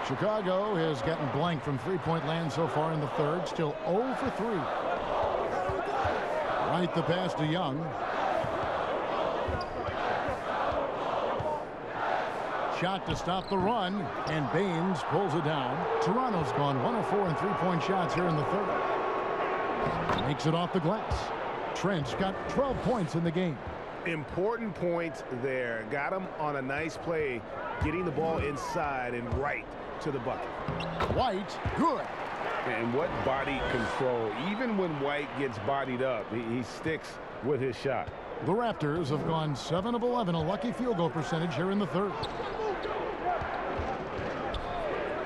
Chicago has gotten blank from three-point land so far in the 3rd. Still 0 for 3. Right, the pass to Young. Shot to stop the run, and Baines pulls it down. Toronto's gone 1 of 4 in three-point shots here in the 3rd. Makes it off the glass. Trent's got 12 points in the game. Important points there. Got him on a nice play, getting the ball inside and right to the bucket. White, good. And what body control. Even when White gets bodied up, he sticks with his shot. The Raptors have gone 7 of 11, a lucky field goal percentage here in the 3rd.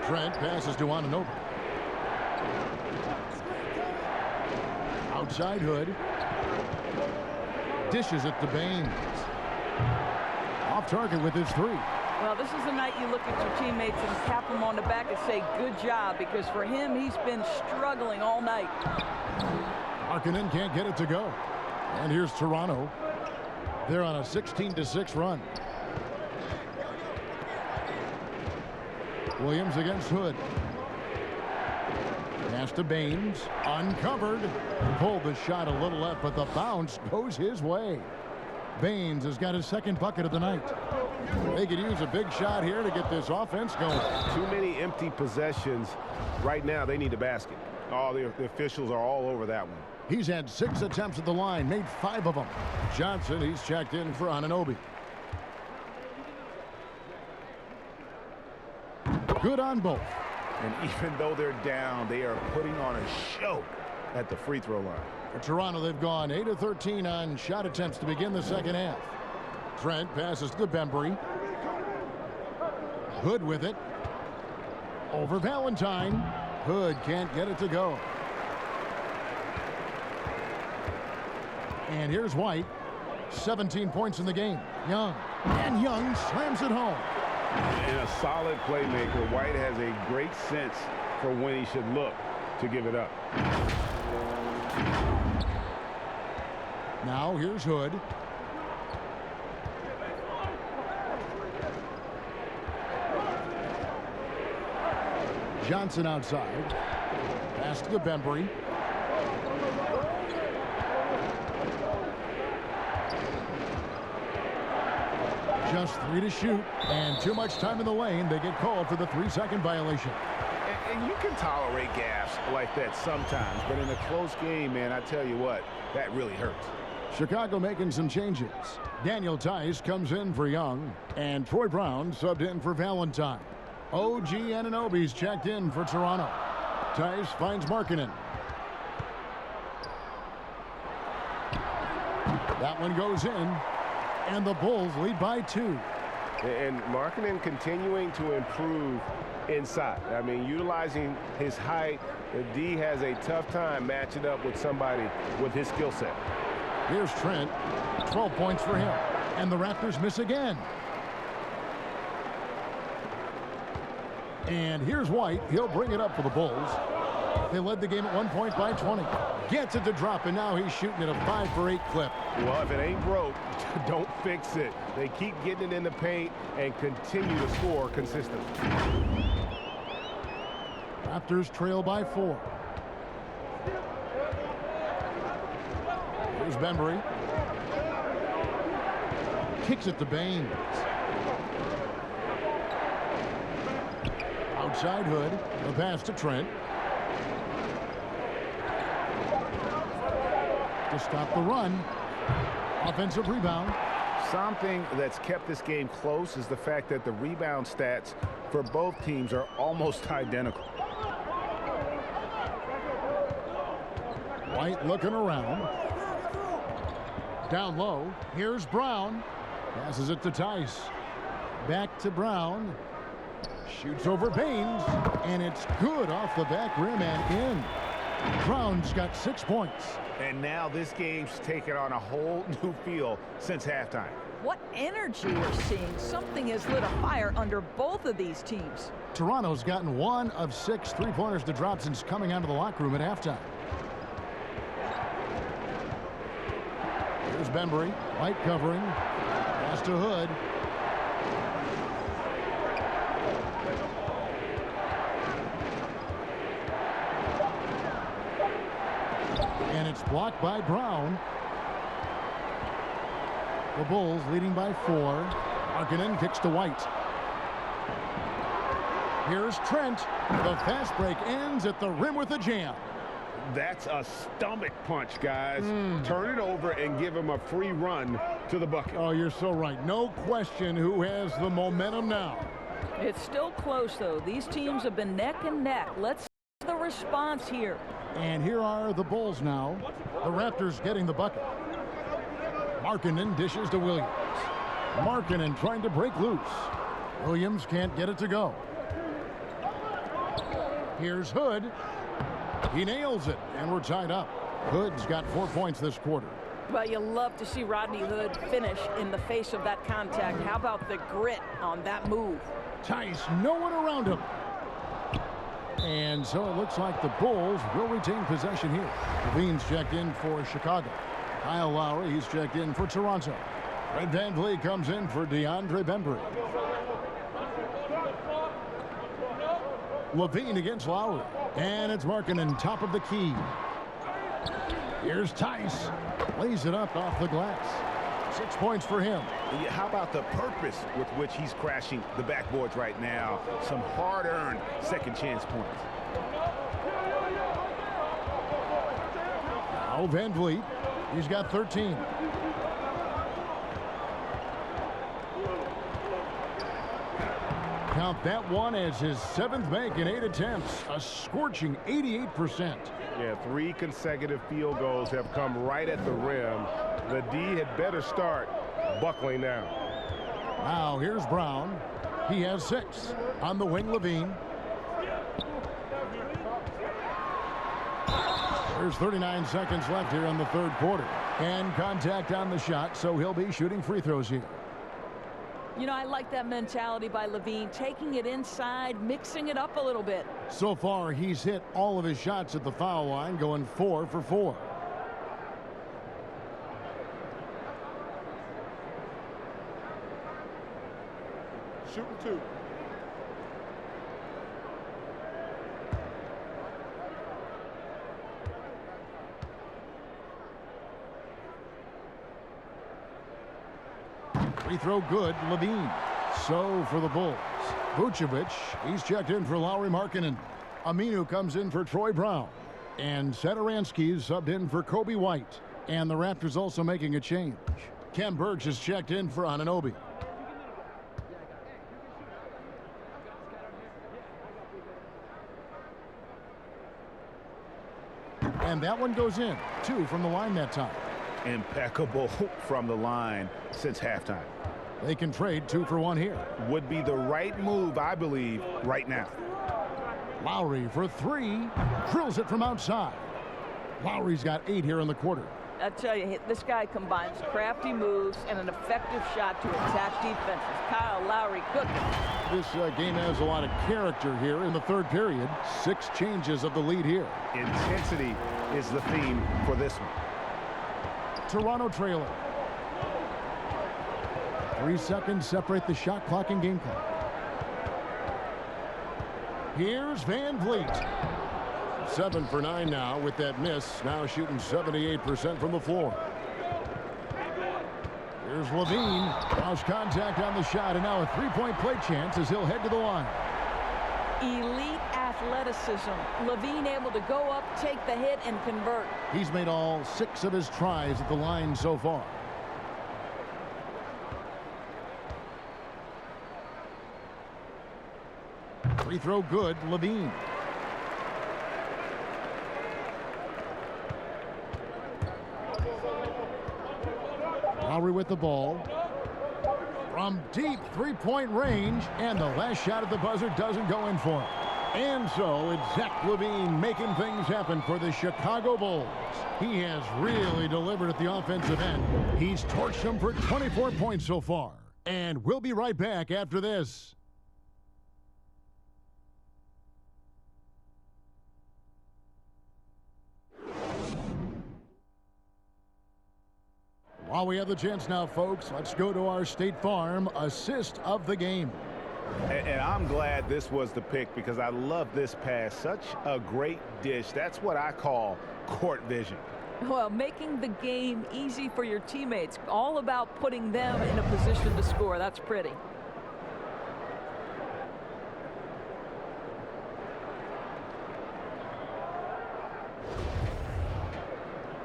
Trent passes to Anunoby. Outside Hood. Dishes it to Baines. Off target with his 3. Well, this is the night you look at your teammates and tap them on the back and say, good job, because for him, he's been struggling all night. Markkanen can't get it to go. And here's Toronto. They're on a 16-6 run. Williams against Hood. Pass to Baines. Uncovered. Pulled the shot a little left, but the bounce goes his way. Baines has got his 2nd bucket of the night. They could use a big shot here to get this offense going. Too many empty possessions. Right now, they need a basket. Oh, the officials are all over that one. He's had 6 attempts at the line, made 5 of them. Johnson, he's checked in for Anunoby. Good on both. And even though they're down, they are putting on a show at the free throw line. For Toronto, they've gone 8 of 13 on shot attempts to begin the 2nd half. Trent passes to Bembry. Hood with it. Over Valentine. Hood can't get it to go. And here's White. 17 points in the game. Young. And Young slams it home. And a solid playmaker. White has a great sense for when he should look to give it up. Now here's Hood. Johnson outside. Pass to Bembry. Just 3 to shoot, and too much time in the lane. They get called for the 3-second violation. And you can tolerate gaffes like that sometimes, but in a close game, man, I tell you what, that really hurts. Chicago making some changes. Daniel Tice comes in for Young, and Troy Brown subbed in for Valentine. OG Anunoby's checked in for Toronto. Tice finds Markkanen. That one goes in, and the Bulls lead by 2. And Markkanen continuing to improve inside. I mean, utilizing his height. The D has a tough time matching up with somebody with his skill set. Here's Trent. 12 points for him. And the Raptors miss again. And here's White. He'll bring it up for the Bulls. They led the game at 1 point by 20. Gets it to drop, and now he's shooting at a 5 for 8 clip. Well, if it ain't broke, don't fix it. They keep getting it in the paint and continue to score consistently. Raptors trail by 4. Here's Bembry. Kicks it to Baines. Outside Hood. The pass to Trent. To stop the run. Offensive rebound. Something that's kept this game close is the fact that the rebound stats for both teams are almost identical. White looking around. Down low. Here's Brown. Passes it to Tice. Back to Brown. Shoots over Baines. And it's good off the back rim and in. Brown's got 6 points. And now this game's taken on a whole new feel since halftime. What energy we're seeing. Something has lit a fire under both of these teams. Toronto's gotten 1 of 6 3-pointers to drop since coming out of the locker room at halftime. Here's Bembry. White covering. Pass to Hood. And it's blocked by Brown. The Bulls leading by 4. Markkanen kicks to White. Here's Trent. The fast break ends at the rim with a jam. That's a stomach punch, guys. Turn it over and give him a free run to the bucket. Oh, you're so right. No question who has the momentum now. It's still close, though. These teams have been neck and neck. Let's see the response here. And here are the Bulls now. The Raptors getting the bucket. Markkanen dishes to Williams. Markkanen trying to break loose. Williams can't get it to go. Here's Hood. He nails it, and we're tied up. Hood's got 4 points this quarter. Well, you love to see Rodney Hood finish in the face of that contact. How about the grit on that move? Tice, no one around him. And so it looks like the Bulls will retain possession here. Levine's checked in for Chicago. Kyle Lowry, he's checked in for Toronto. Fred VanVleet comes in for DeAndre Bembry. Levine against Lowry. And it's Markkanen top of the key. Here's Tice. Lays it up off the glass. 6 points for him. How about the purpose with which he's crashing the backboards right now? Some hard-earned second chance points. Now VanVleet. He's got 13. Count that one as his 7th make in 8 attempts. A scorching 88%. Yeah, 3 consecutive field goals have come right at the rim. The D had better start buckling down. Now here's Brown. He has 6. On the wing, Levine. There's 39 seconds left here in the 3rd quarter. And contact on the shot, so he'll be shooting free throws here. You know, I like that mentality by Levine, taking it inside, mixing it up a little bit. So far, he's hit all of his shots at the foul line, going 4 for 4. Shooting 2. Free throw good, Levine. So for the Bulls. Vucevic, he's checked in for Lowry Markkanen. Aminu comes in for Troy Brown. And Satoransky's subbed in for Kobe White. And the Raptors also making a change. Ken Burks is checked in for Anunoby. And that one goes in. 2 from the line that time. Impeccable from the line since halftime. They can trade 2 for 1 here. Would be the right move, I believe, right now. Lowry for 3. Drills it from outside. Lowry's got 8 here in the quarter. I tell you, this guy combines crafty moves and an effective shot to attack defenses. Kyle Lowry cooking. This game has a lot of character here in the third period. 6 changes of the lead here. Intensity is the theme for this one. Toronto trailer. 3 seconds separate the shot clock and game clock. Here's Van Vliet. 7 for 9 now with that miss. Now shooting 78% from the floor. Here's Levine. Lost contact on the shot, and now a 3-point play chance as he'll head to the line. Elite athleticism. Levine able to go up, take the hit, and convert. He's made all 6 of his tries at the line so far. Free throw good, Levine. Lowry with the ball. From deep 3-point range, and the last shot at the buzzer doesn't go in for him. And so it's Zach Levine making things happen for the Chicago Bulls. He has really delivered at the offensive end. He's torched them for 24 points so far. And we'll be right back after this. While we have the chance now, folks, let's go to our State Farm assist of the game. And I'm glad this was the pick because I love this pass. Such a great dish. That's what I call court vision. Well, making the game easy for your teammates. All about putting them in a position to score. That's pretty.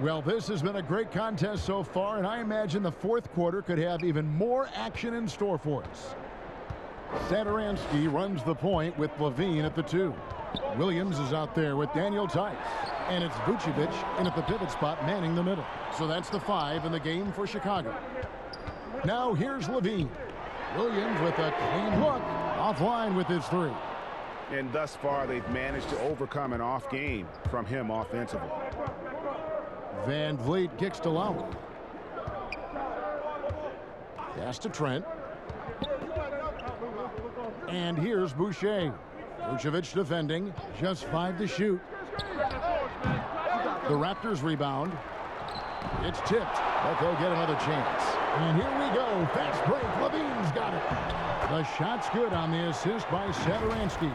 Well, this has been a great contest so far, and I imagine the fourth quarter could have even more action in store for us. Satoransky runs the point with Levine at the 2. Williams is out there with Daniel Tice. And it's Vucevic in at the pivot spot manning the middle. So that's the 5 in the game for Chicago. Now here's Levine. Williams with a clean look. Offline with his 3. And thus far, they've managed to overcome an off game from him offensively. Van Vliet kicks to Lowry. Pass to Trent. And here's Boucher. Vucevic defending. Just 5 to shoot. The Raptors rebound. It's tipped, but they'll get another chance. And here we go. Fast break. Levine's got it. The shot's good on the assist by Satoransky.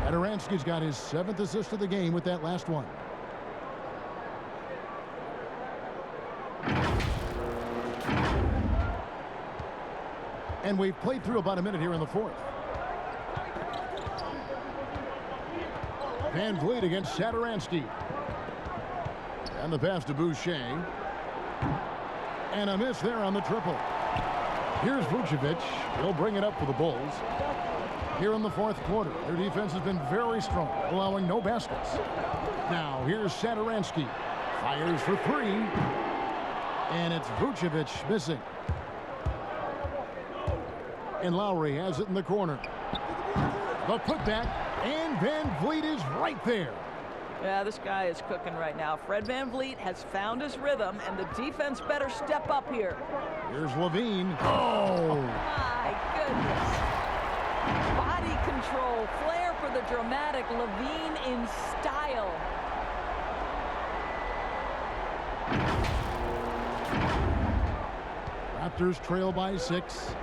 Satoransky's got his 7th assist of the game with that last one. And we've played through about a minute here in the 4th. Van Vliet against Satoransky. And the pass to Boucher. And a miss there on the triple. Here's Vucevic. He'll bring it up for the Bulls. Here in the 4th quarter, their defense has been very strong, allowing no baskets. Now, here's Satoransky. Fires for 3. And it's Vucevic missing. And Lowry has it in the corner. The putback, and Van Vliet is right there. Yeah, this guy is cooking right now. Fred Van Vliet has found his rhythm, and the defense better step up here. Here's Levine. Oh! My goodness. Body control, flair for the dramatic. Levine in style. Raptors trail by 6.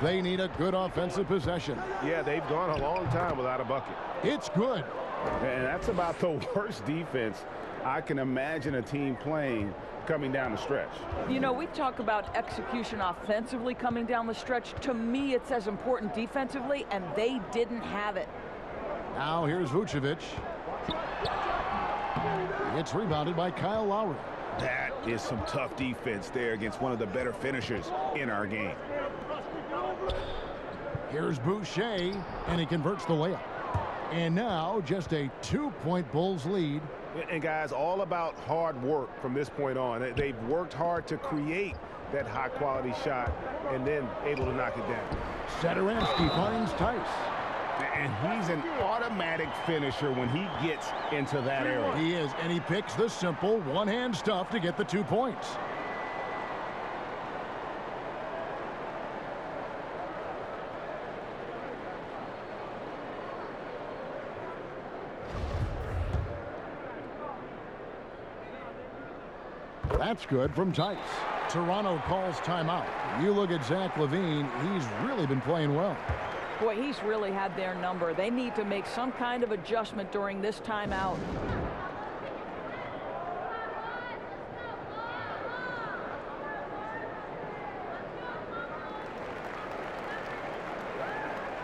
They need a good offensive possession. Yeah, they've gone a long time without a bucket. It's good. And that's about the worst defense I can imagine a team playing coming down the stretch. You know, we talk about execution offensively coming down the stretch. To me, it's as important defensively, and they didn't have it. Now here's Vucevic. It's rebounded by Kyle Lowry. That is some tough defense there against one of the better finishers in our game. Here's Boucher, and he converts the layup. And now just a 2-point Bulls lead. And guys, all about hard work from this point on. They've worked hard to create that high-quality shot and then able to knock it down. Satoransky finds Tice. And he's an automatic finisher when he gets into that area. He is, and he picks the simple one-hand stuff to get the 2 points. That's good from Tice. Toronto calls timeout. You look at Zach LaVine, he's really been playing well. Boy, he's really had their number. They need to make some kind of adjustment during this timeout.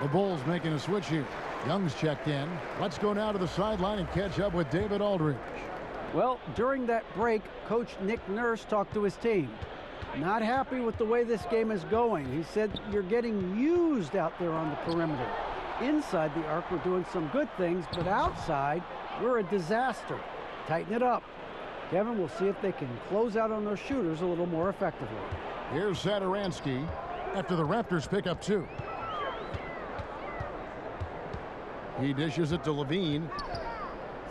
The Bulls making a switch here. Young's checked in. Let's go now to the sideline and catch up with David Aldridge. Well, during that break, Coach Nick Nurse talked to his team. Not happy with the way this game is going. He said, you're getting used out there on the perimeter. Inside the arc, we're doing some good things, but outside, we're a disaster. Tighten it up. Kevin, we'll see if they can close out on those shooters a little more effectively. Here's Satoransky after the Raptors pick up 2. He dishes it to LaVine.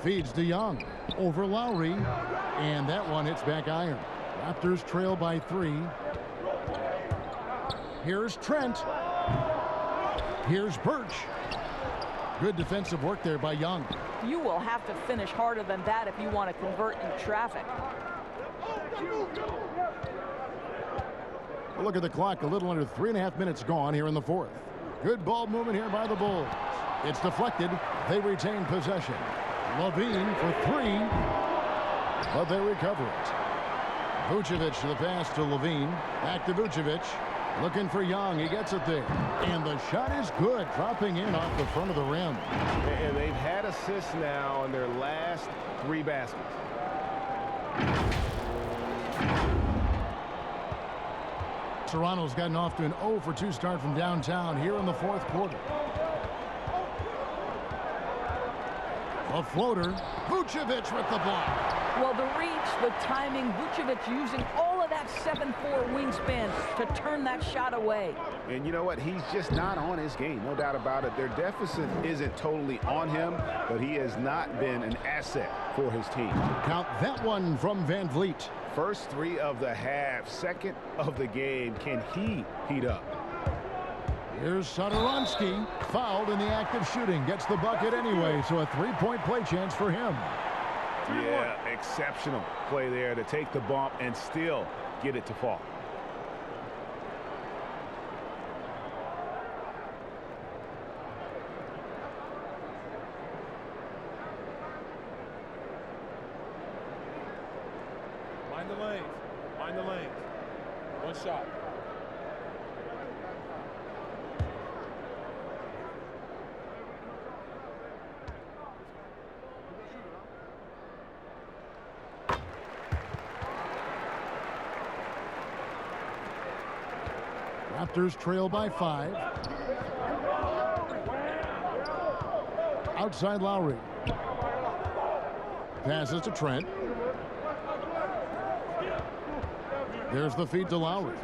Feeds to Young. Over Lowry. And that one hits back iron. Raptors trail by 3. Here's Trent. Here's Birch. Good defensive work there by Young. You will have to finish harder than that if you want to convert in traffic. Look at the clock. A little under 3.5 minutes gone here in the 4th. Good ball movement here by the Bulls. It's deflected. They retain possession. LaVine for 3. But they recover it. Vucevic to the pass to LaVine. Back to Vucevic. Looking for Young. He gets it there. And the shot is good. Dropping in off the front of the rim. And they've had assists now on their last 3 baskets. Toronto's gotten off to an 0 for 2 start from downtown here in the 4th quarter. A floater. Vucevic with the block. Well, the reach, the timing, Vucevic using all of that 7'4" wingspan to turn that shot away. And you know what? He's just not on his game, no doubt about it. Their deficit isn't totally on him, but he has not been an asset for his team. Count that one from Van Vliet. First 3 of the half, second of the game. Can he heat up? Here's Satoransky, fouled in the act of shooting. Gets the bucket anyway, so a 3-point play chance for him. Yeah, exceptional play there to take the bump and still get it to fall. Mind the lanes. Mind the lanes. One shot. Raptors trail by 5. Outside Lowry. Passes to Trent. There's the feed to Lowry.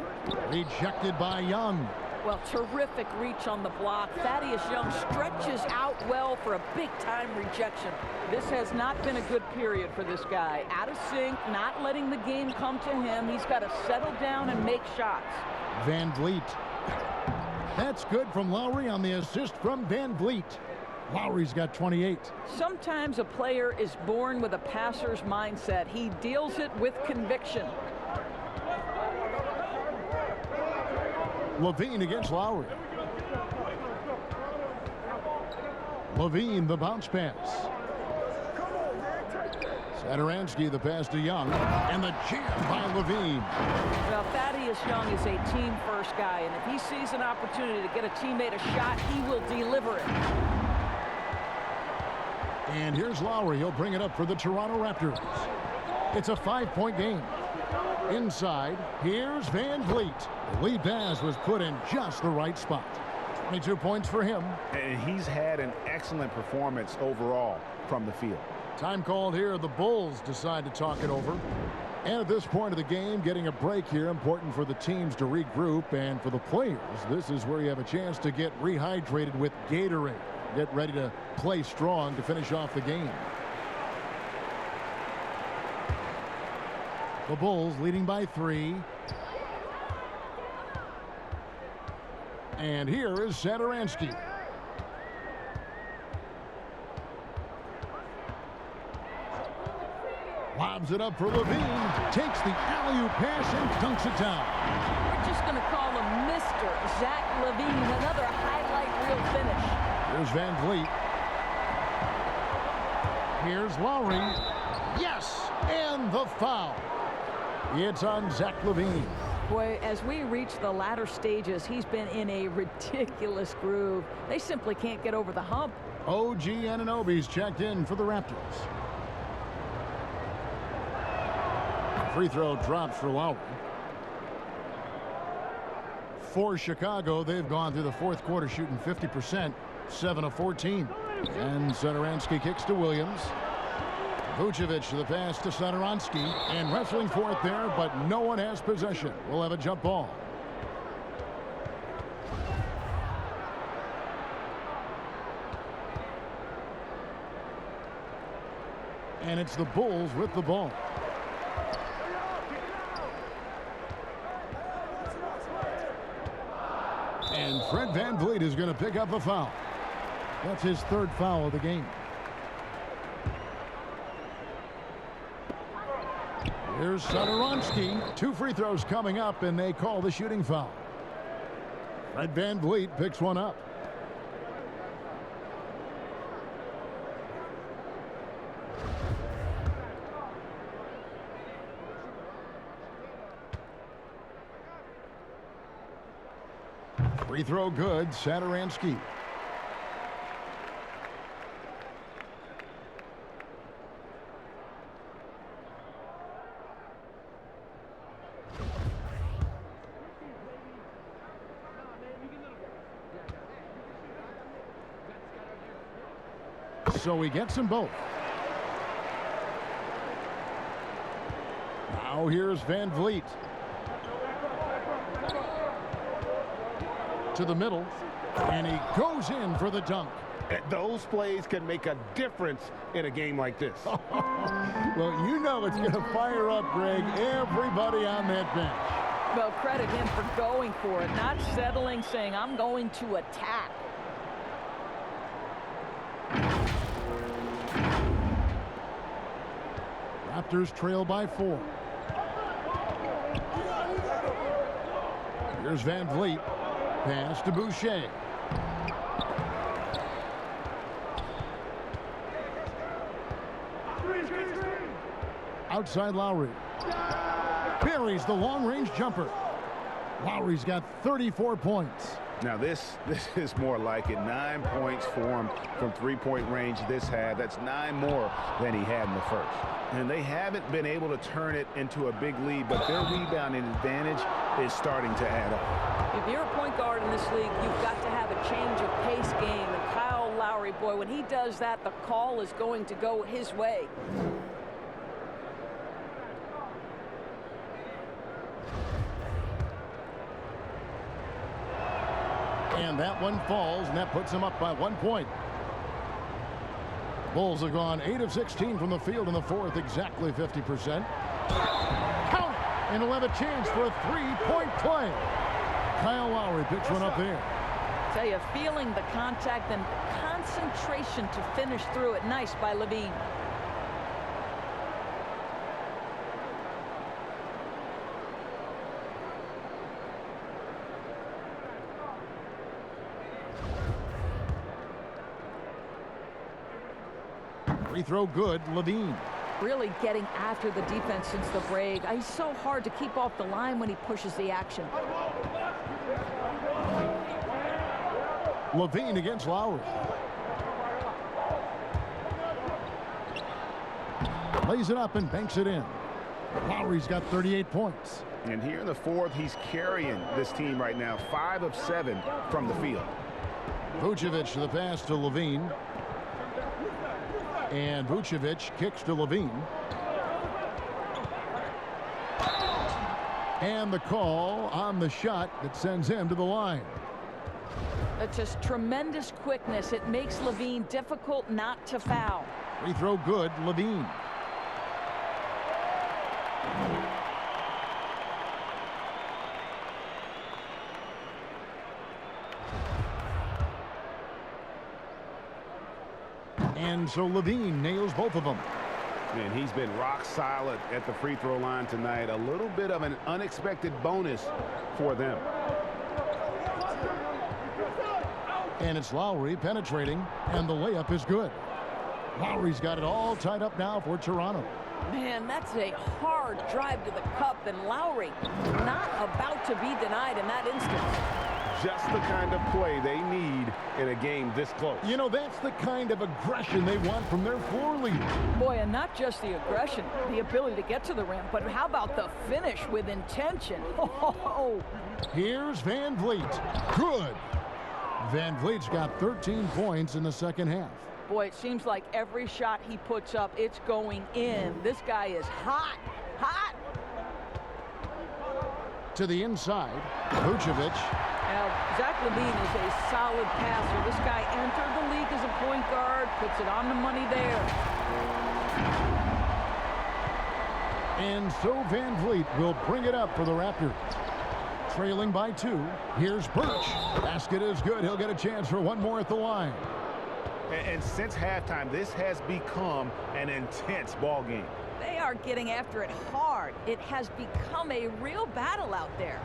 Rejected by Young. Well, terrific reach on the block. Thaddeus Young stretches out well for a big-time rejection. This has not been a good period for this guy. Out of sync, not letting the game come to him. He's got to settle down and make shots. Van Vliet. That's good from Lowry on the assist from Van Vliet. Lowry's got 28. Sometimes a player is born with a passer's mindset. He deals it with conviction. LaVine against Lowry. LaVine, the bounce pass. Satoransky, the pass to Young. And the jam by LaVine. Well, Thaddeus Young is a team-first guy, and if he sees an opportunity to get a teammate a shot, he will deliver it. And here's Lowry. He'll bring it up for the Toronto Raptors. It's a 5-point game. Inside, here's Van Vliet. The lead pass was put in just the right spot. 22 points for him. And he's had an excellent performance overall from the field. Time called here. The Bulls decide to talk it over. And at this point of the game, getting a break here, important for the teams to regroup. And for the players, this is where you have a chance to get rehydrated with Gatorade. get ready to play strong to finish off the game. The Bulls leading by 3. And here is Satoransky. Lobs it up for Levine. Takes the alley-oop pass and dunks it down. We're just going to call him Mr. Zach LaVine. Another highlight reel finish. Here's Van Vliet. Here's Lowry. Yes, and the foul. It's on Zach LaVine. Boy, as we reach the latter stages, he's been in a ridiculous groove. They simply can't get over the hump. OG Anunoby's checked in for the Raptors. Free throw drops for Lowry. For Chicago, they've gone through the fourth quarter shooting 50%, 7 of 14. And Satoransky kicks to Williams. Vucevic to the pass to Satoransky, and wrestling for it there, but no one has possession. We'll have a jump ball. And it's the Bulls with the ball. And Fred Van Vliet is going to pick up a foul. That's his third foul of the game. Here's Satoransky. 2 free throws coming up, and they call the shooting foul. Fred Van Vliet picks one up. Free throw good, Satoransky. So he gets them both. Now here's Van Vliet. To the middle, and he goes in for the dunk. Those plays can make a difference in a game like this. Well, you know it's going to fire up, Greg, everybody on that bench. Well, credit him for going for it, not settling, saying, I'm going to attack. Raptors trail by 4. Here's Van Vliet. Pass to Boucher. Outside Lowry. Buries the long-range jumper. Lowry's got 34 points. Now this is more like it. 9 points for him from three-point range this half. That's 9 more than he had in the first. And they haven't been able to turn it into a big lead, but their rebounding advantage is starting to add up. If you're a point guard in this league, you've got to have a change of pace game. And Kyle Lowry, boy, when he does that, the call is going to go his way. And that one falls, and that puts him up by 1 point. Bulls have gone 8 of 16 from the field in the fourth, exactly 50%. Count it! And he'll have a chance for a three-point play. Kyle Lowry picks one up there. Tell you, feeling the contact and concentration to finish through it. Nice by Levine. Free throw good, Levine. Really getting after the defense since the break. He's so hard to keep off the line when he pushes the action. Levine against Lowry. Lays it up and banks it in. Lowry's got 38 points. And here in the fourth, he's carrying this team right now. 5 of 7 from the field. Vucevic to the pass to Levine. And Vucevic kicks to Levine. And the call on the shot that sends him to the line. It's just tremendous quickness. It makes Levine difficult not to foul. Free throw good, Levine. And so Levine nails both of them. And he's been rock solid at the free throw line tonight. A little bit of an unexpected bonus for them. And it's Lowry penetrating, and the layup is good. Lowry's got it all tied up now for Toronto. Man, that's a hard drive to the cup, and Lowry not about to be denied in that instance. Just the kind of play they need in a game this close. You know, that's the kind of aggression they want from their floor leader. Boy, and not just the aggression, the ability to get to the rim, but how about the finish with intention? Oh. Here's Van Vliet. Good. Van Vliet's got 13 points in the second half. Boy, it seems like every shot he puts up, it's going in. This guy is hot, hot. To the inside, Vucevic. Now, Zach Levine is a solid passer. This guy entered the league as a point guard, puts it on the money there. And so Van Vliet will bring it up for the Raptors. Trailing by 2. Here's Birch. Basket is good. He'll get a chance for one more at the line. And since halftime, this has become an intense ball game. They are getting after it hard. It has become a real battle out there.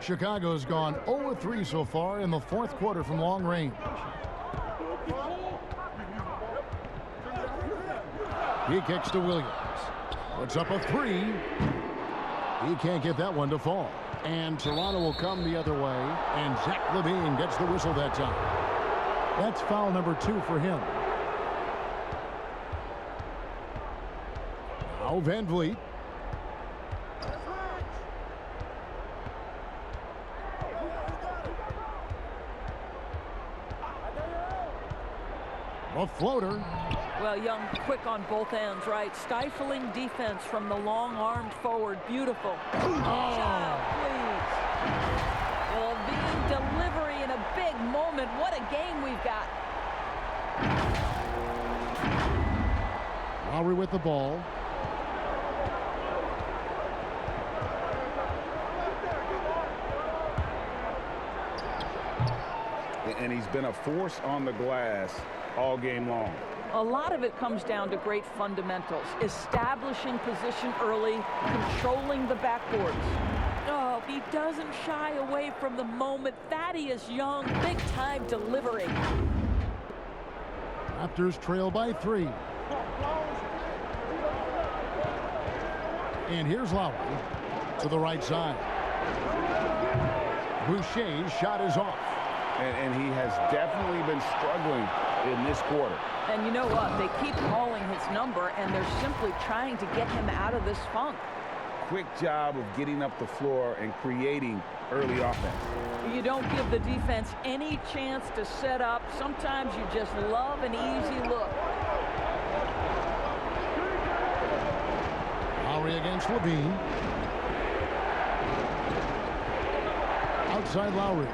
Chicago's gone 0-3 so far in the fourth quarter from long range. He kicks to Williams. Puts up a 3. He can't get that one to fall. And Toronto will come the other way. And Zach Levine gets the whistle that time. That's foul number 2 for him. Now Van Vliet. A floater. Well, Young, quick on both ends, right? Stifling defense from the long-armed forward. Beautiful. Child, please. Levine delivery in a big moment. What a game we've got. Lowry with the ball. And he's been a force on the glass all game long. A lot of it comes down to great fundamentals. Establishing position early, controlling the backboards. Oh, he doesn't shy away from the moment. Thaddeus Young, big-time delivery. Raptors trail by 3. And here's Lowry to the right side. Boucher's shot is off. And he has definitely been struggling in this quarter. And you know what? They keep calling his number, and they're simply trying to get him out of this funk. Quick job of getting up the floor and creating early offense. You don't give the defense any chance to set up. Sometimes you just love an easy look. Lowry against Levine. Outside Lowry.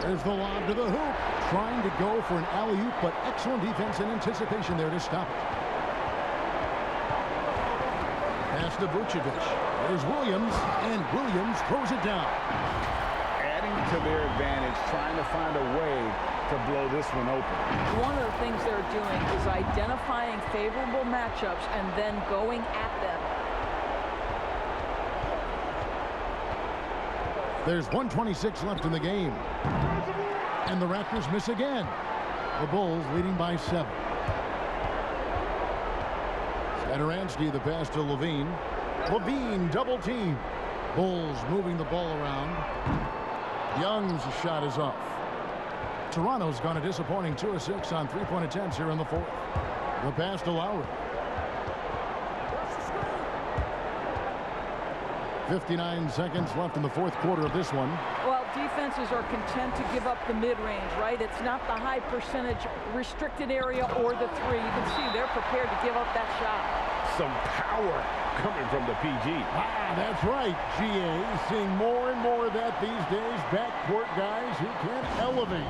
There's the lob to the hoop. Trying to go for an alley-oop, but excellent defense and anticipation there to stop it. Pass to Vucevic. There's Williams, and Williams throws it down. Adding to their advantage, trying to find a way to blow this one open. One of the things they're doing is identifying favorable matchups and then going at them. There's 1:26 left in the game. And the Raptors miss again. The Bulls leading by 7. Satoransky, the pass to Levine. Levine double team. Bulls moving the ball around. Young's shot is off. Toronto's gone a disappointing 2 of 6 on 3-point attempts here in the fourth. The pass to Lowry. 59 seconds left in the fourth quarter of this one. Well, defenses are content to give up the mid-range, right? It's not the high percentage restricted area or the 3. You can see they're prepared to give up that shot. some power coming from the PG. Ah, that's right, GA. Seeing more and more of that these days. Backcourt guys who can elevate.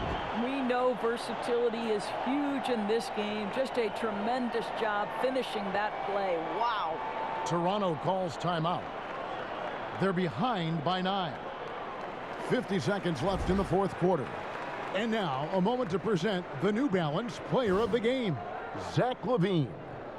We know versatility is huge in this game. Just a tremendous job finishing that play. Wow. Toronto calls timeout. They're behind by 9. 50 seconds left in the fourth quarter. And now, a moment to present the New Balance Player of the Game, Zach LaVine.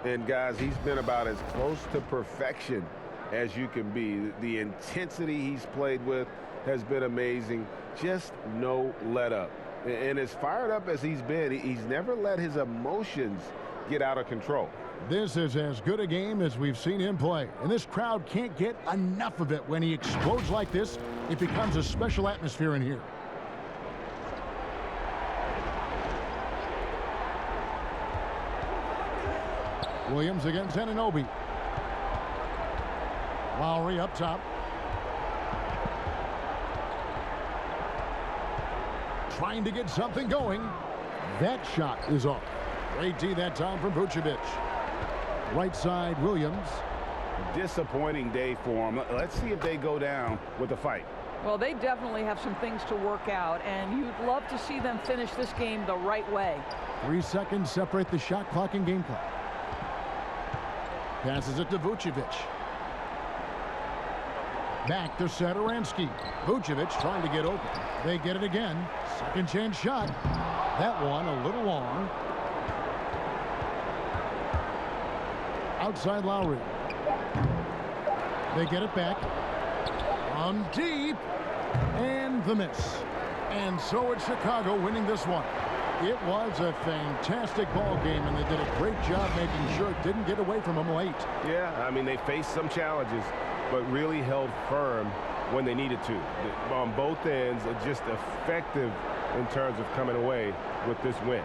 And guys, he's been about as close to perfection as you can be. The intensity he's played with has been amazing. Just no let up. And as fired up as he's been, he's never let his emotions get out of control. This is as good a game as we've seen him play. And this crowd can't get enough of it. When he explodes like this, it becomes a special atmosphere in here. Williams against Anunoby. Lowry up top. Trying to get something going. That shot is off. Great D that time from Vucevic. Right side, Williams. Disappointing day for him. Let's see if they go down with a fight. Well, they definitely have some things to work out, and you'd love to see them finish this game the right way. 3 seconds separate the shot clock and game clock. Passes it to Vucevic. Back to Satoransky. Vucevic trying to get open. They get it again. Second chance shot. That one a little long. Outside Lowry. They get it back. From deep. And the miss. And so it's Chicago winning this one. It was a fantastic ball game, and they did a great job making sure it didn't get away from them late. Yeah, I mean, they faced some challenges, but really held firm when they needed to. On both ends, just effective in terms of coming away with this win.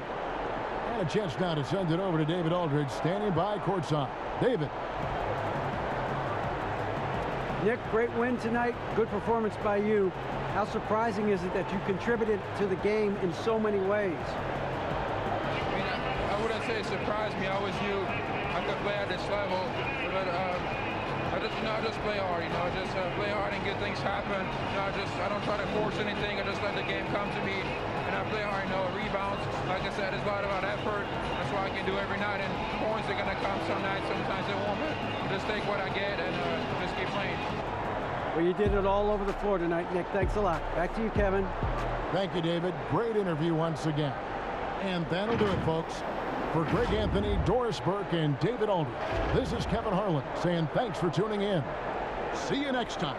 And a chance now to send it over to David Aldridge, standing by courtside. David. Nick, great win tonight. Good performance by you. How surprising is it that you contributed to the game in so many ways? I mean, I wouldn't say it surprised me. I always knew I could play at this level, but I just play hard. Just play hard and get things happen. I don't try to force anything. I just let the game come to me, and I play hard. Rebounds. Like I said, it's a lot about effort. That's what I can do every night. And points are gonna come some nights. Sometimes they won't. But just take what I get and just keep playing. Well, you did it all over the floor tonight, Nick. Thanks a lot. Back to you, Kevin. Thank you, David. Great interview once again. And that'll do it, folks. For Greg Anthony, Doris Burke, and David Aldridge, this is Kevin Harlan saying thanks for tuning in. See you next time.